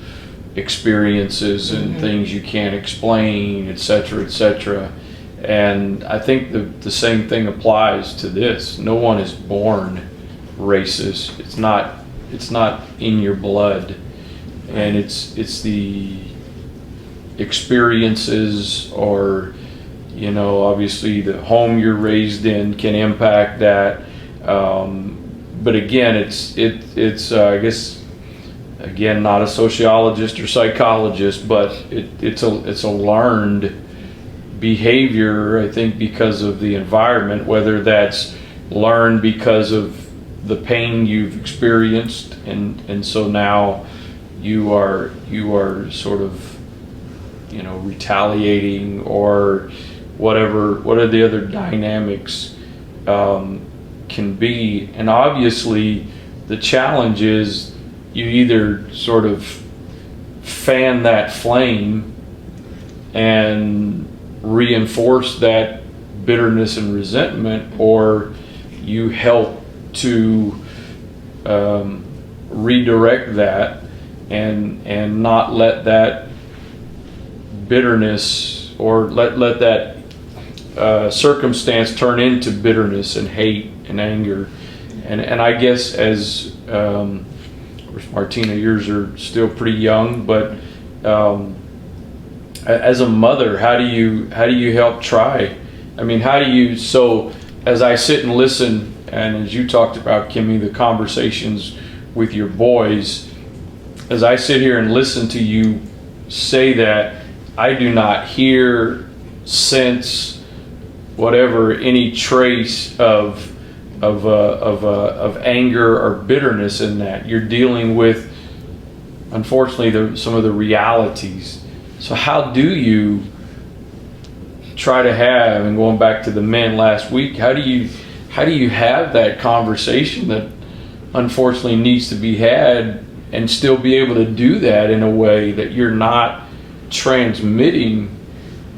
experiences and things you can't explain, etc., etc. And I think the same thing applies to this. No one is born racist. It's not in your blood, and it's the experiences, or, you know, obviously the home you're raised in can impact that. But again, it's I guess again, not a sociologist or psychologist, but it's a learned behavior, I think, because of the environment, whether that's learned because of the pain you've experienced, and so now you are sort of, you know, retaliating, or what are the other dynamics can be. And obviously the challenge is you either sort of fan that flame and reinforce that bitterness and resentment, or you help to redirect that and not let that bitterness, or let that circumstance turn into bitterness and hate and anger. And I guess, as Martina, yours are still pretty young, but as a mother, how do you help try? I mean, how do you, so as I sit and listen, and as you talked about, Kimmy, the conversations with your boys, as I sit here and listen to you say that, I do not hear, sense, whatever, any trace of anger or bitterness in that. You're dealing with, unfortunately, some of the realities. So how do you try to have, and going back to the men last week, how do you have that conversation that unfortunately needs to be had, and still be able to do that in a way that you're not transmitting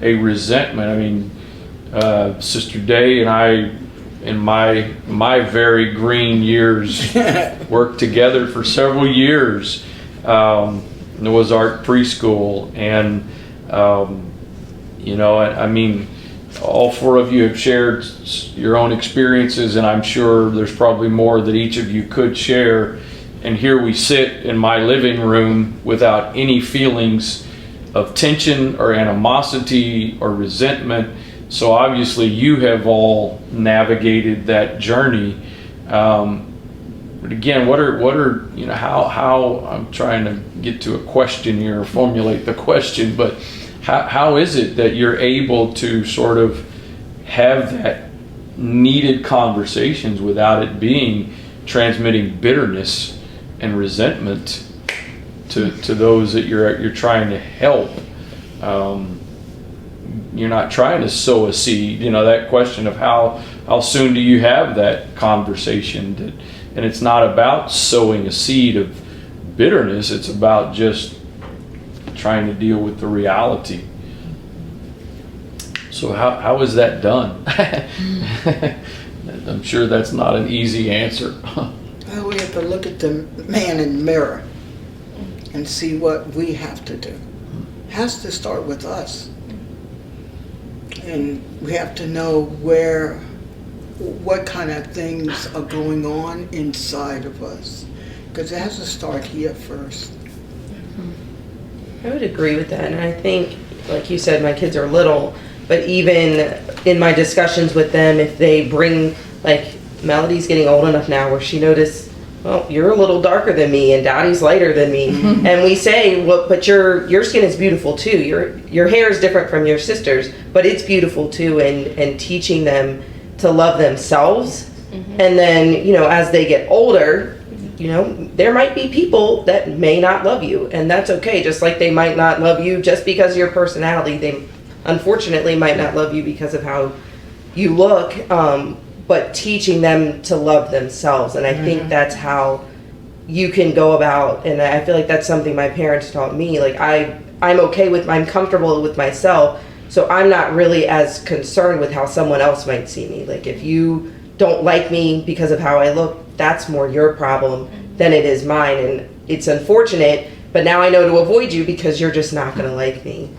a resentment? I mean, Sister Day and I, in my very green years, worked together for several years. It was art preschool, and you know, I mean, all four of you have shared your own experiences, and I'm sure there's probably more that each of you could share. And here we sit in my living room without any feelings of tension or animosity or resentment. So obviously you have all navigated that journey. But again, what are you know, how I'm trying to get to a question here, formulate the question, but how is it that you're able to sort of have that needed conversations without it being transmitting bitterness and resentment to those that you're trying to help? You're not trying to sow a seed, you know, that question of how soon do you have that conversation, and it's not about sowing a seed of bitterness, it's about just trying to deal with the reality. So how is that done? I'm sure that's not an easy answer. Well, we have to look at the man in the mirror and see what we have to do. It has to start with us. And we have to know what kind of things are going on inside of us. Because it has to start here first. I would agree with that, and I think, like you said, my kids are little, but even in my discussions with them, if they bring, like, Melody's getting old enough now where she noticed, well, you're a little darker than me and Daddy's lighter than me, and we say, well, but your skin is beautiful too, your hair is different from your sister's, but it's beautiful too, and teaching them to love themselves. And then, you know, as they get older, you know, there might be people that may not love you, and that's okay. Just like they might not love you just because of your personality. They unfortunately might not love you because of how you look, but teaching them to love themselves. And I think that's how you can go about, and I feel like that's something my parents taught me. Like I'm comfortable with myself, so I'm not really as concerned with how someone else might see me. Like, if you don't like me because of how I look, that's more your problem than it is mine. And it's unfortunate, but now I know to avoid you because you're just not going to like me.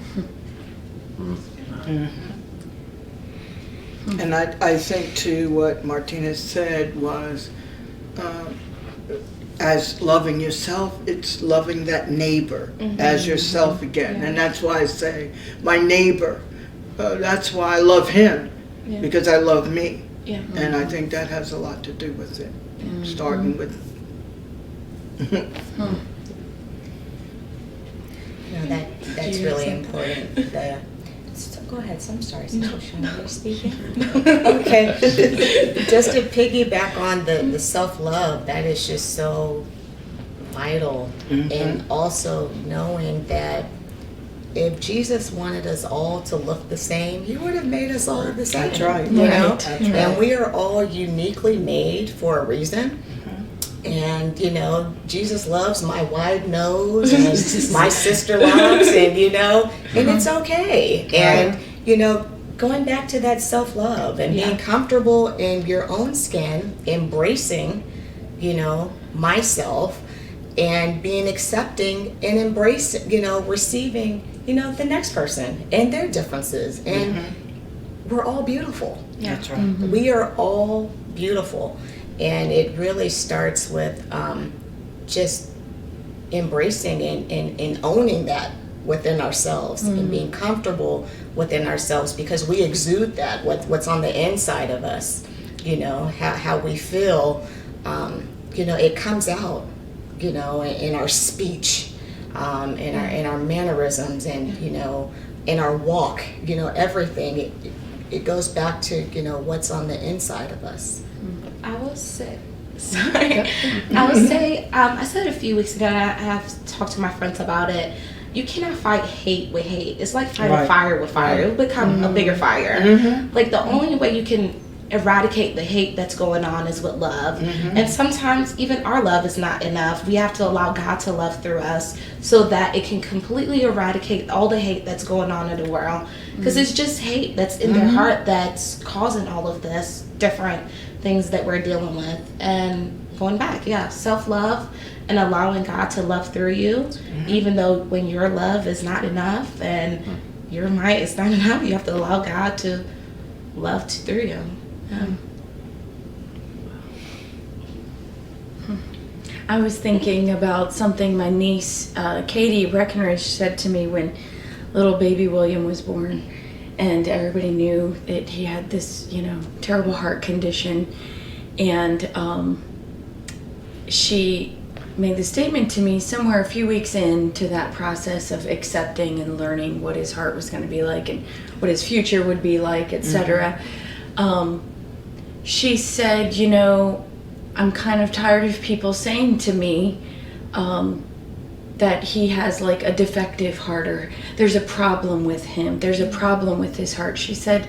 And I think too, what Martina said was, as loving yourself, it's loving that neighbor as yourself again. And that's why I say, my neighbor, that's why I love him, because I love me. And I think that has a lot to do with it, starting with. it's really important. Go ahead. So I'm sorry. Shoshana, are you speaking? Okay. Just to piggyback on the self-love, that is just so vital. And also knowing that if Jesus wanted us all to look the same, he would have made us all the same. That's right. You know? That's right. And we are all uniquely made for a reason. And, you know, Jesus loves my wide nose and my sister loves, and, you know, and it's okay. And, you know, going back to that self-love and being comfortable in your own skin, embracing, you know, myself, and being accepting and embracing, you know, receiving, you know, the next person and their differences. And we're all beautiful. That's right. We are all beautiful. And it really starts with just embracing and owning that within ourselves and being comfortable within ourselves, because we exude that, what's on the inside of us, you know, how we feel, you know, it comes out, you know, in our speech, in our mannerisms, and, you know, in our walk, you know, everything. It goes back to, you know, what's on the inside of us. I will say, I said a few weeks ago, and I have talked to my friends about it. You cannot fight hate with hate. It's like fighting fire with fire. It will become a bigger fire. Like, the only way you can eradicate the hate that's going on is with love. And sometimes even our love is not enough. We have to allow God to love through us so that it can completely eradicate all the hate that's going on in the world. Because it's just hate that's in their heart that's causing all of this different things that we're dealing with. And going back, self-love and allowing God to love through you, even though when your love is not enough and your might is not enough, you have to allow God to love through you. I was thinking about something my niece, Katie Breckenridge, said to me when little baby William was born, and everybody knew that he had this, you know, terrible heart condition. And she made the statement to me somewhere a few weeks into that process of accepting and learning what his heart was going to be like and what his future would be like, etc. She said, you know, I'm kind of tired of people saying to me that he has like a defective heart, or there's a problem with him, there's a problem with his heart. She said,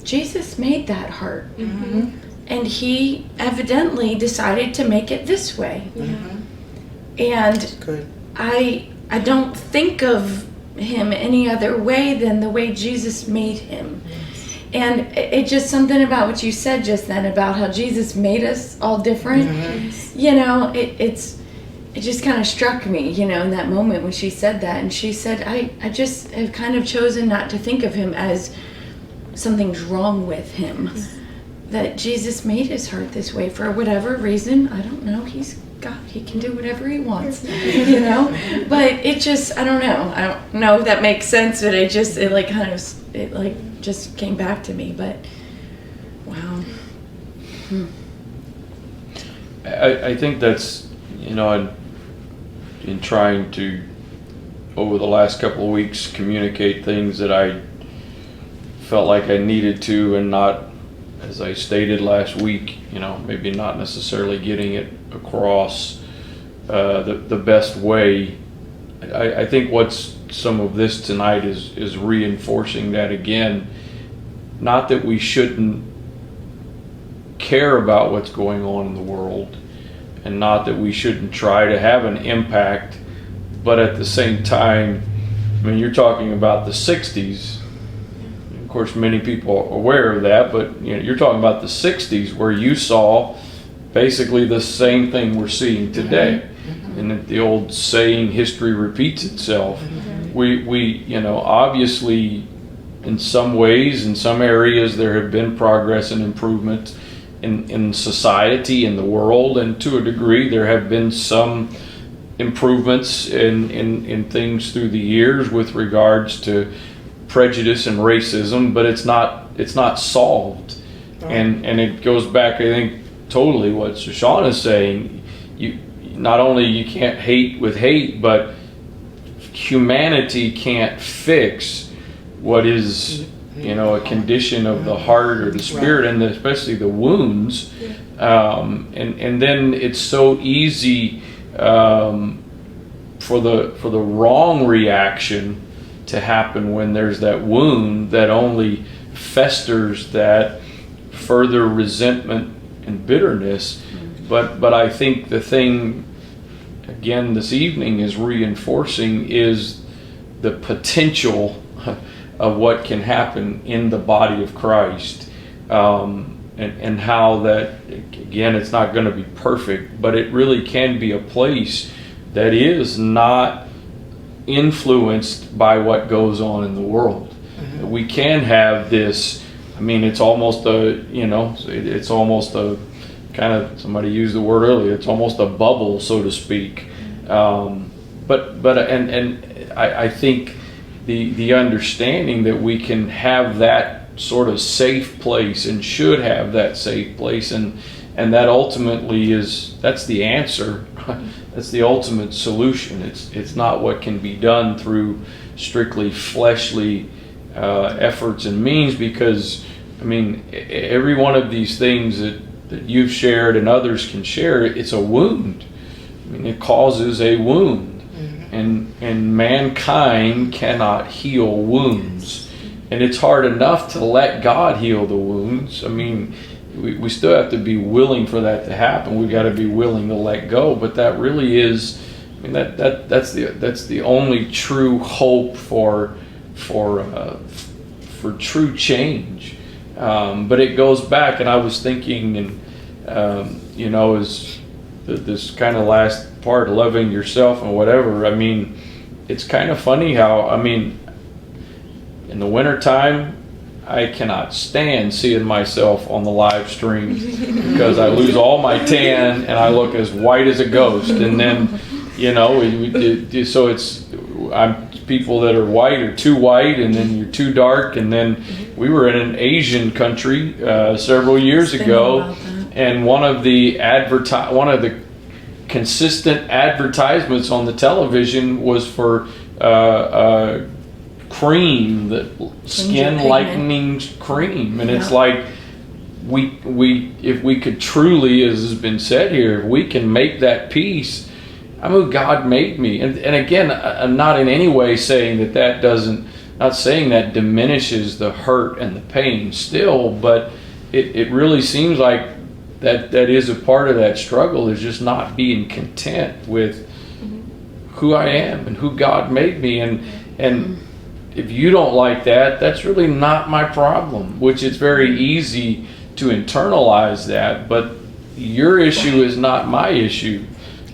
Jesus made that heart. And he evidently decided to make it this way. And Good. I don't think of him any other way than the way Jesus made him. And it just something about what you said just then about how Jesus made us all different. You know, it just kind of struck me, you know, in that moment when she said that. And she said, I just have kind of chosen not to think of him as something's wrong with him. That Jesus made his heart this way for whatever reason. I don't know. He can do whatever he wants, you know. But it just, I don't know if that makes sense. But it just came back to me. But wow. I think that's, you know, in trying to, over the last couple of weeks, communicate things that I felt like I needed to, and not, as I stated last week, you know, maybe not necessarily getting it across the best way. I think what's some of this tonight is reinforcing that again. Not that we shouldn't care about what's going on in the world, and not that we shouldn't try to have an impact, but at the same time, I mean, you're talking about the 60s. Of course, many people are aware of that, but you know, you're talking about the 60s, where you saw basically the same thing we're seeing today. And the old saying, history repeats itself. We you know, obviously in some ways, in some areas, there have been progress and improvement in society, in the world, and to a degree there have been some improvements in things through the years with regards to prejudice and racism, but it's not solved. And it goes back, I think, totally what Shoshana is saying. You not only you can't hate with hate, but humanity can't fix what is, a condition of the heart or the spirit, and especially the wounds. And then it's so easy for the wrong reaction to happen when there's that wound that only festers that further resentment and bitterness. But I think the thing, again, this evening is reinforcing is the potential of what can happen in the body of Christ, and how that, again, it's not going to be perfect, but it really can be a place that is not influenced by what goes on in the world. We can have this, it's almost it's almost a kind of, somebody used the word earlier, it's almost a bubble, so to speak. I think the understanding that we can have that sort of safe place, and should have that safe place, and that ultimately that's the answer. That's the ultimate solution. It's not what can be done through strictly fleshly efforts and means, because every one of these things that you've shared and others can share, it's a wound. It causes a wound, and mankind cannot heal wounds. And it's hard enough to let God heal the wounds. We still have to be willing for that to happen. We've got to be willing to let go. But that really is, that's the only true hope for true change. But it goes back, and I was thinking, and is this kind of last part, loving yourself and whatever. It's kind of funny how in the wintertime, I cannot stand seeing myself on the live stream, because I lose all my tan and I look as white as a ghost. And then, so I'm people that are white are too white, and then you're too dark. And then we were in an Asian country several years ago, and one of the consistent advertisements on the television was for cream, that skin lightening cream. And it's like, we if we could truly, as has been said here, if we can make that peace, God made me. And again, I'm not in any way saying not saying that diminishes the hurt and the pain still, but it really seems like that is a part of that struggle, is just not being content with who I am and who God made me. And if you don't like that, that's really not my problem, which it's very easy to internalize that, but your issue is not my issue.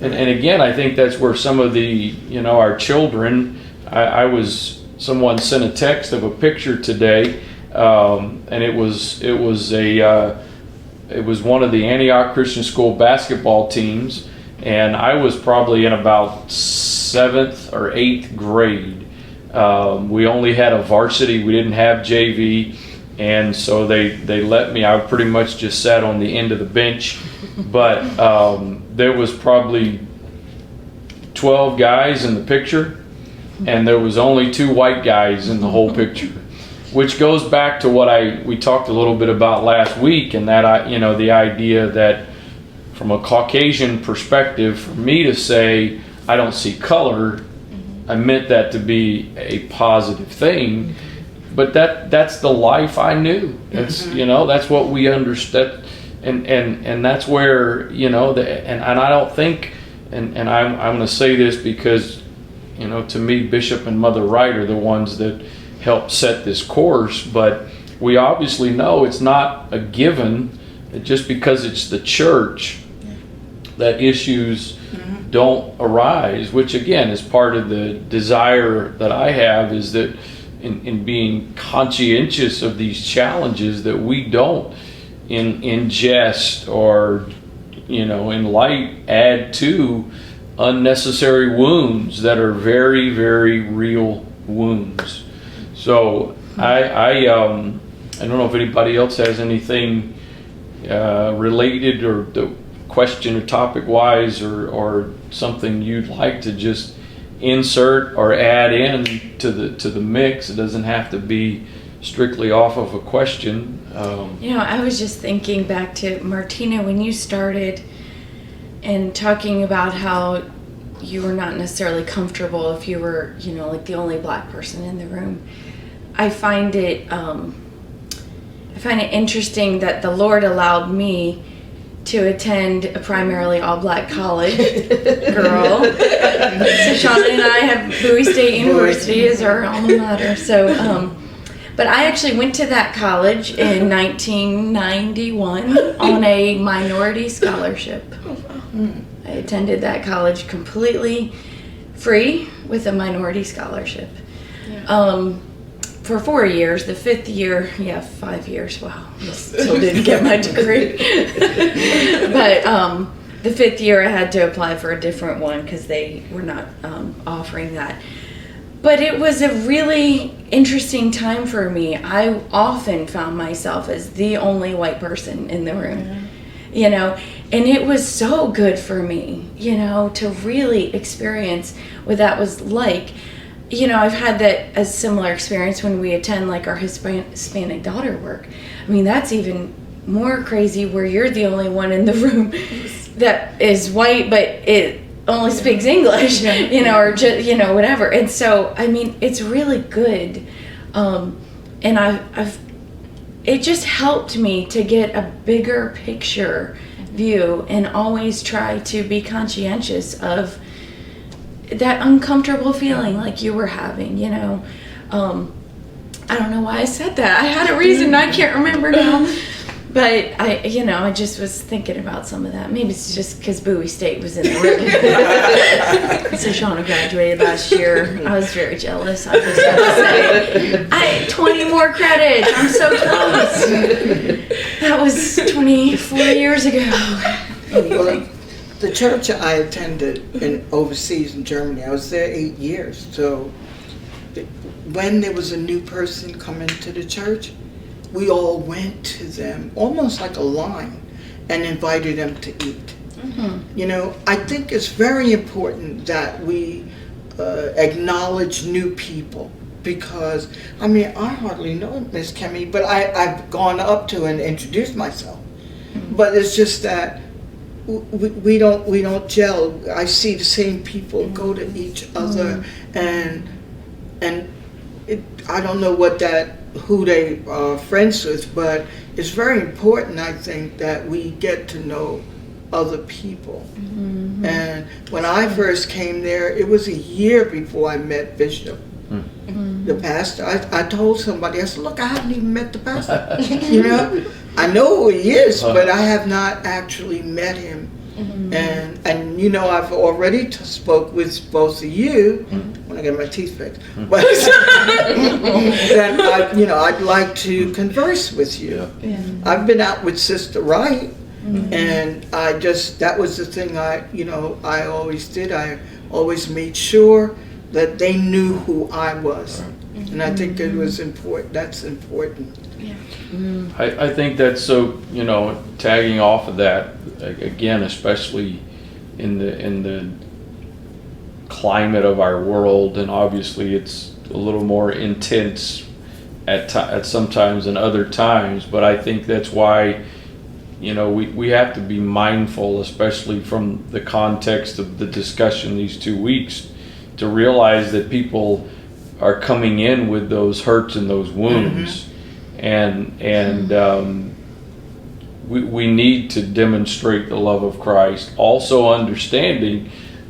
And again, I think that's where some of the, our children, someone sent a text of a picture today, and it was one of the Antioch Christian School basketball teams, and I was probably in about 7th or 8th grade. We only had a varsity, we didn't have JV, and so they let me. I pretty much just sat on the end of the bench, but there was probably 12 guys in the picture, and there was only 2 white guys in the whole picture, which goes back to what we talked a little bit about last week, and that the idea that from a Caucasian perspective, for me to say I don't see color, I meant that to be a positive thing, but that's the life I knew. That's that's what we understood, and that's where and I don't think, and I'm going to say this because to me Bishop and Mother Wright are the ones that helped set this course, but we obviously know it's not a given that just because it's the church that issues don't arise, which again is part of the desire that I have, is that in being conscientious of these challenges, that we don't in jest or in light add to unnecessary wounds that are very, very real wounds. So I don't know if anybody else has anything related or the question or topic wise, or something you'd like to just insert or add in to the mix. It doesn't have to be strictly off of a question. I was just thinking back to Martina when you started and talking about how you were not necessarily comfortable if you were, like the only black person in the room. I find it interesting that the Lord allowed me to attend a primarily all-black college. Girl. So Shauna and I have Bowie State University as our alma mater. So, but I actually went to that college in 1991 on a minority scholarship. I attended that college completely free with a minority scholarship. For 4 years. The 5th year, 5 years. Wow, I still didn't get my degree. But the 5th year, I had to apply for a different one because they were not offering that. But it was a really interesting time for me. I often found myself as the only white person in the room, and it was so good for me, to really experience what that was like. I've had a similar experience when we attend like our Hispanic daughter work. I mean, that's even more crazy where you're the only one in the room that is white, but it only speaks English, or just, whatever. And so, I mean, it's really good. And it just helped me to get a bigger picture view and always try to be conscientious of that uncomfortable feeling like you were having, I don't know why I said that. I had a reason, I can't remember now. But I just was thinking about some of that. Maybe it's just because Bowie State was in the room. So Shauna graduated last year. I was very jealous. I was going to say, I had 20 more credits. I'm so close. That was 24 years ago. Well, the church I attended overseas in Germany, I was there 8 years. So when there was a new person coming to the church, we all went to them almost like a line and invited them to eat. Mm-hmm. I think it's very important that we acknowledge new people because, I hardly know Miss Kemi, but I've gone up to and introduced myself. Mm-hmm. But it's just that we don't gel. I see the same people go to each other, and I don't know who they are friends with, but it's very important, I think, that we get to know other people. Mm-hmm. And when I first came there, it was a year before I met Bishop, the pastor. I told somebody, I said, look, I haven't even met the pastor. I know who he is, but I have not actually met him. Mm-hmm. And I've already spoke with both of you when I get my teeth fixed. But then I'd like to converse with you. Yeah. I've been out with Sister Wright, and that was the thing I always did. I always made sure that they knew who I was, and I think it was important. That's important. Yeah. I think that's so, tagging off of that, again, especially in the climate of our world, and obviously it's a little more intense at sometimes than other times, but I think that's why, we have to be mindful, especially from the context of the discussion these 2 weeks, to realize that people are coming in with those hurts and those wounds. Mm-hmm. And we need to demonstrate the love of Christ, also understanding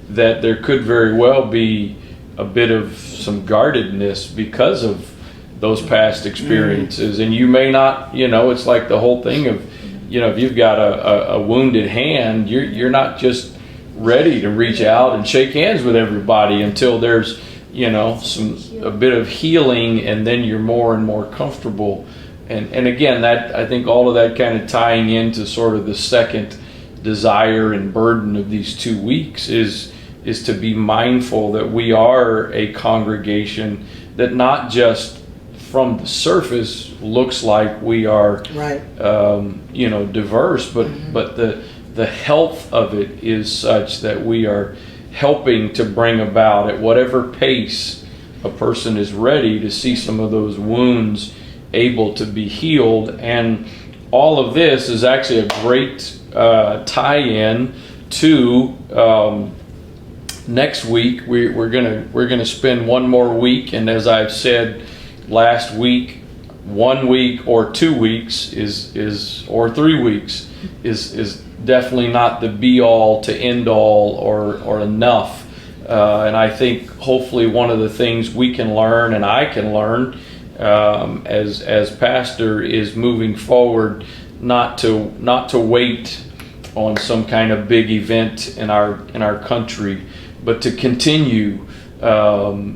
that there could very well be a bit of some guardedness because of those past experiences. And you may not, it's like the whole thing of, if you've got a wounded hand, you're not just ready to reach out and shake hands with everybody until there's a bit of healing, and then you're more and more comfortable. And again, that I think all of that kind of tying into sort of the second desire and burden of these 2 weeks is to be mindful that we are a congregation that not just from the surface looks like we are right. Diverse, but the health of it is such that we are helping to bring about, at whatever pace a person is ready, to see some of those wounds able to be healed. And all of this is actually a great tie-in to next week. We're gonna spend one more week, and as I've said last week, 1 week or 2 weeks or 3 weeks is definitely not the be all to end all or enough. And I think hopefully one of the things we can learn, and I can learn as pastor, is moving forward, not to wait on some kind of big event in our country, but to continue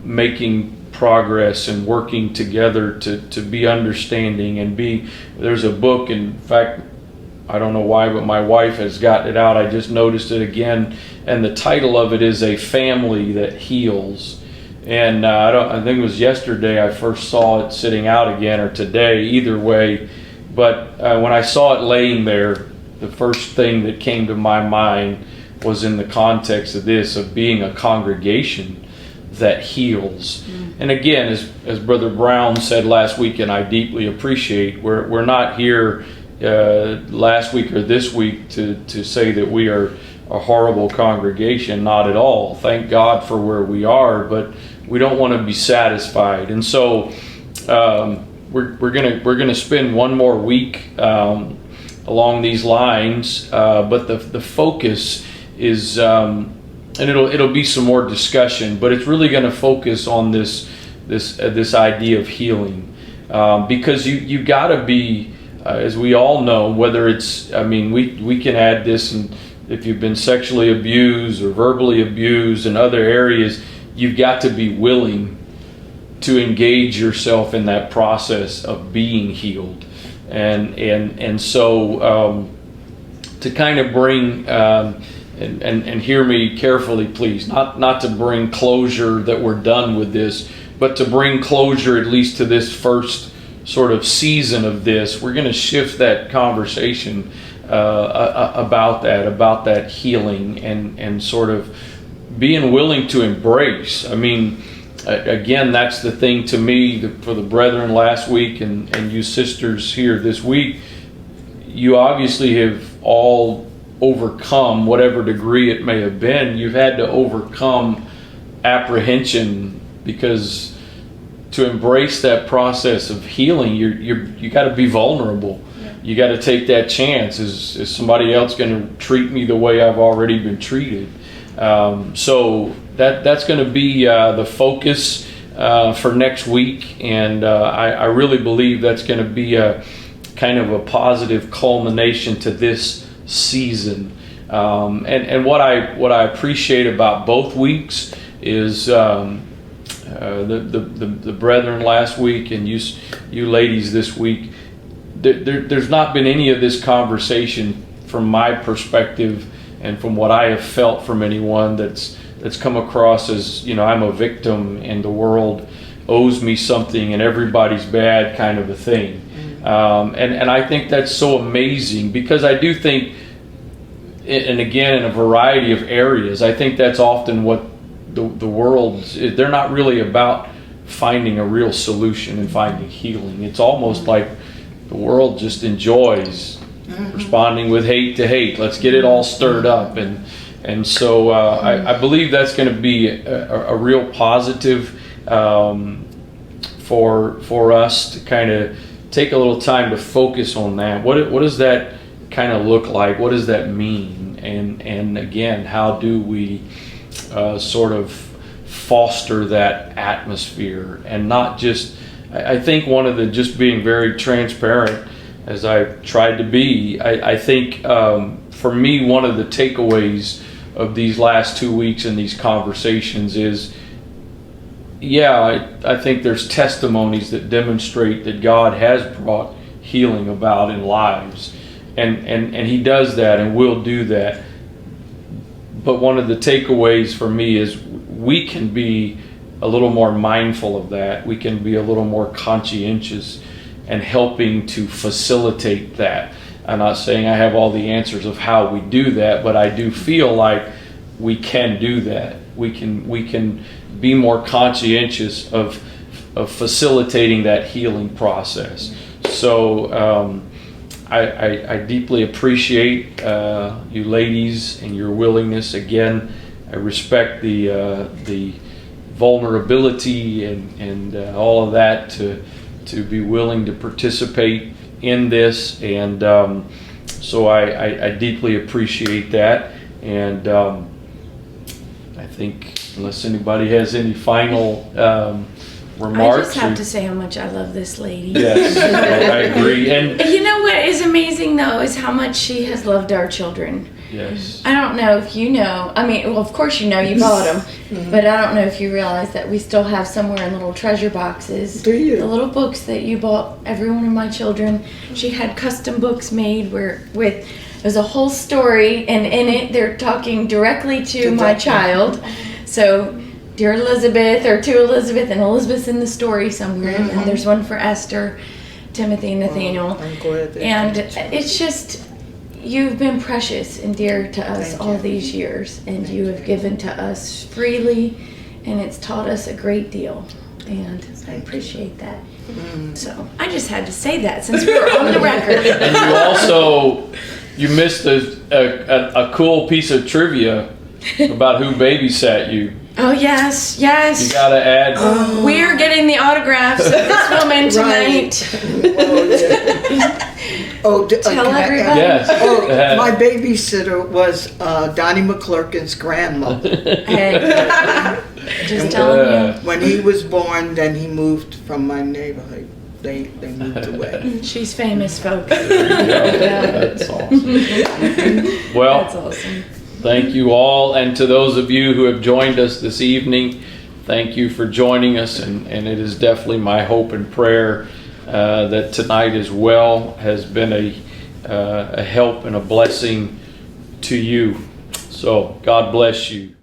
making progress and working together to be understanding and be. There's a book, in fact, I don't know why, but my wife has gotten it out. I just noticed it again, and the title of it is A Family That Heals. And I think it was yesterday I first saw it sitting out again, or today, either way. But when I saw it laying there, the first thing that came to my mind was in the context of this, of being a congregation that heals. And again, as Brother Brown said last week, and I deeply appreciate, we're not here last week or this week to say that we are a horrible congregation. Not at all. Thank God for where we are, but we don't want to be satisfied. And so we're gonna spend one more week along these lines, but the focus is, and it'll be some more discussion, but it's really going to focus on this idea of healing, because you got to be, as we all know, whether it's, I mean, we can add this, and if you've been sexually abused or verbally abused in other areas, you've got to be willing to engage yourself in that process of being healed, and so to kind of bring. And hear me carefully, please. Not to bring closure that we're done with this, but to bring closure at least to this first sort of season of this. We're going to shift that conversation about that healing and sort of being willing to embrace. I mean, again, that's the thing to me, for the brethren last week and you sisters here this week. You obviously have all overcome, whatever degree it may have been. You've had to overcome apprehension, because to embrace that process of healing, you got to be vulnerable. Yeah. You got to take that chance. Is somebody else going to treat me the way I've already been treated? So that's going to be the focus for next week, and I really believe that's going to be a kind of a positive culmination to this season. And what I appreciate about both weeks is the brethren last week and you ladies this week. There's not been any of this conversation from my perspective and from what I have felt from anyone that's come across as, I'm a victim and the world owes me something and everybody's bad kind of a thing. And I think that's so amazing, because I do think, and again, in a variety of areas, I think that's often what the world, they're not really about finding a real solution and finding healing. It's almost like the world just enjoys responding with hate to hate. Let's get it all stirred up. And so I believe that's going to be a real positive for us to kind of take a little time to focus on that. What does that kind of look like? What does that mean? And again, how do we sort of foster that atmosphere, and not just, I think one of the, just being very transparent as I've tried to be, I think for me, one of the takeaways of these last 2 weeks in these conversations is, I think there's testimonies that demonstrate that God has brought healing about in lives, and He does that and will do that. But one of the takeaways for me is we can be a little more mindful of that. We can be a little more conscientious and helping to facilitate that. I'm not saying I have all the answers of how we do that, but I do feel like we can do that. We can be more conscientious of facilitating that healing process. So I deeply appreciate you ladies and your willingness. Again, I respect the vulnerability and all of that to be willing to participate in this, and so I deeply appreciate that. And I think unless anybody has any final remarks, I just have to say how much I love this lady. Yes, I agree. And You know what is amazing though is how much she has loved our children. yes, I don't know if you know. I mean, well, of course you know, you bought them, but I don't know if you realize that we still have somewhere in little treasure boxes. Do you? The little books that you bought every one of my children. She had custom books made there's a whole story, and in it they're talking directly to my child. So, dear Elizabeth, or to Elizabeth, and Elizabeth's in the story somewhere, and then there's one for Esther, Timothy, and Nathaniel. I'm glad that And that's right. it's just, you've been precious and dear to us Thank all you. these years, and you have given to us freely, and it's taught us a great deal, and I appreciate that. So I just had to say that since we were on the record. and you missed a cool piece of trivia about who babysat you. Oh yes, You yes. gotta add. We are getting the autographs of this woman tonight. Oh, Tell can I add- everybody. Yes. Oh, my babysitter was Donnie McClurkin's grandmother. Hey, just telling you. When he was born, then he moved from my neighborhood. They moved away. She's famous, folks. Yeah, that's awesome. Well, That's awesome. thank you all, and to those of you who have joined us this evening, thank you for joining us, and it is definitely my hope and prayer that tonight as well has been a help and a blessing to you. So God bless you.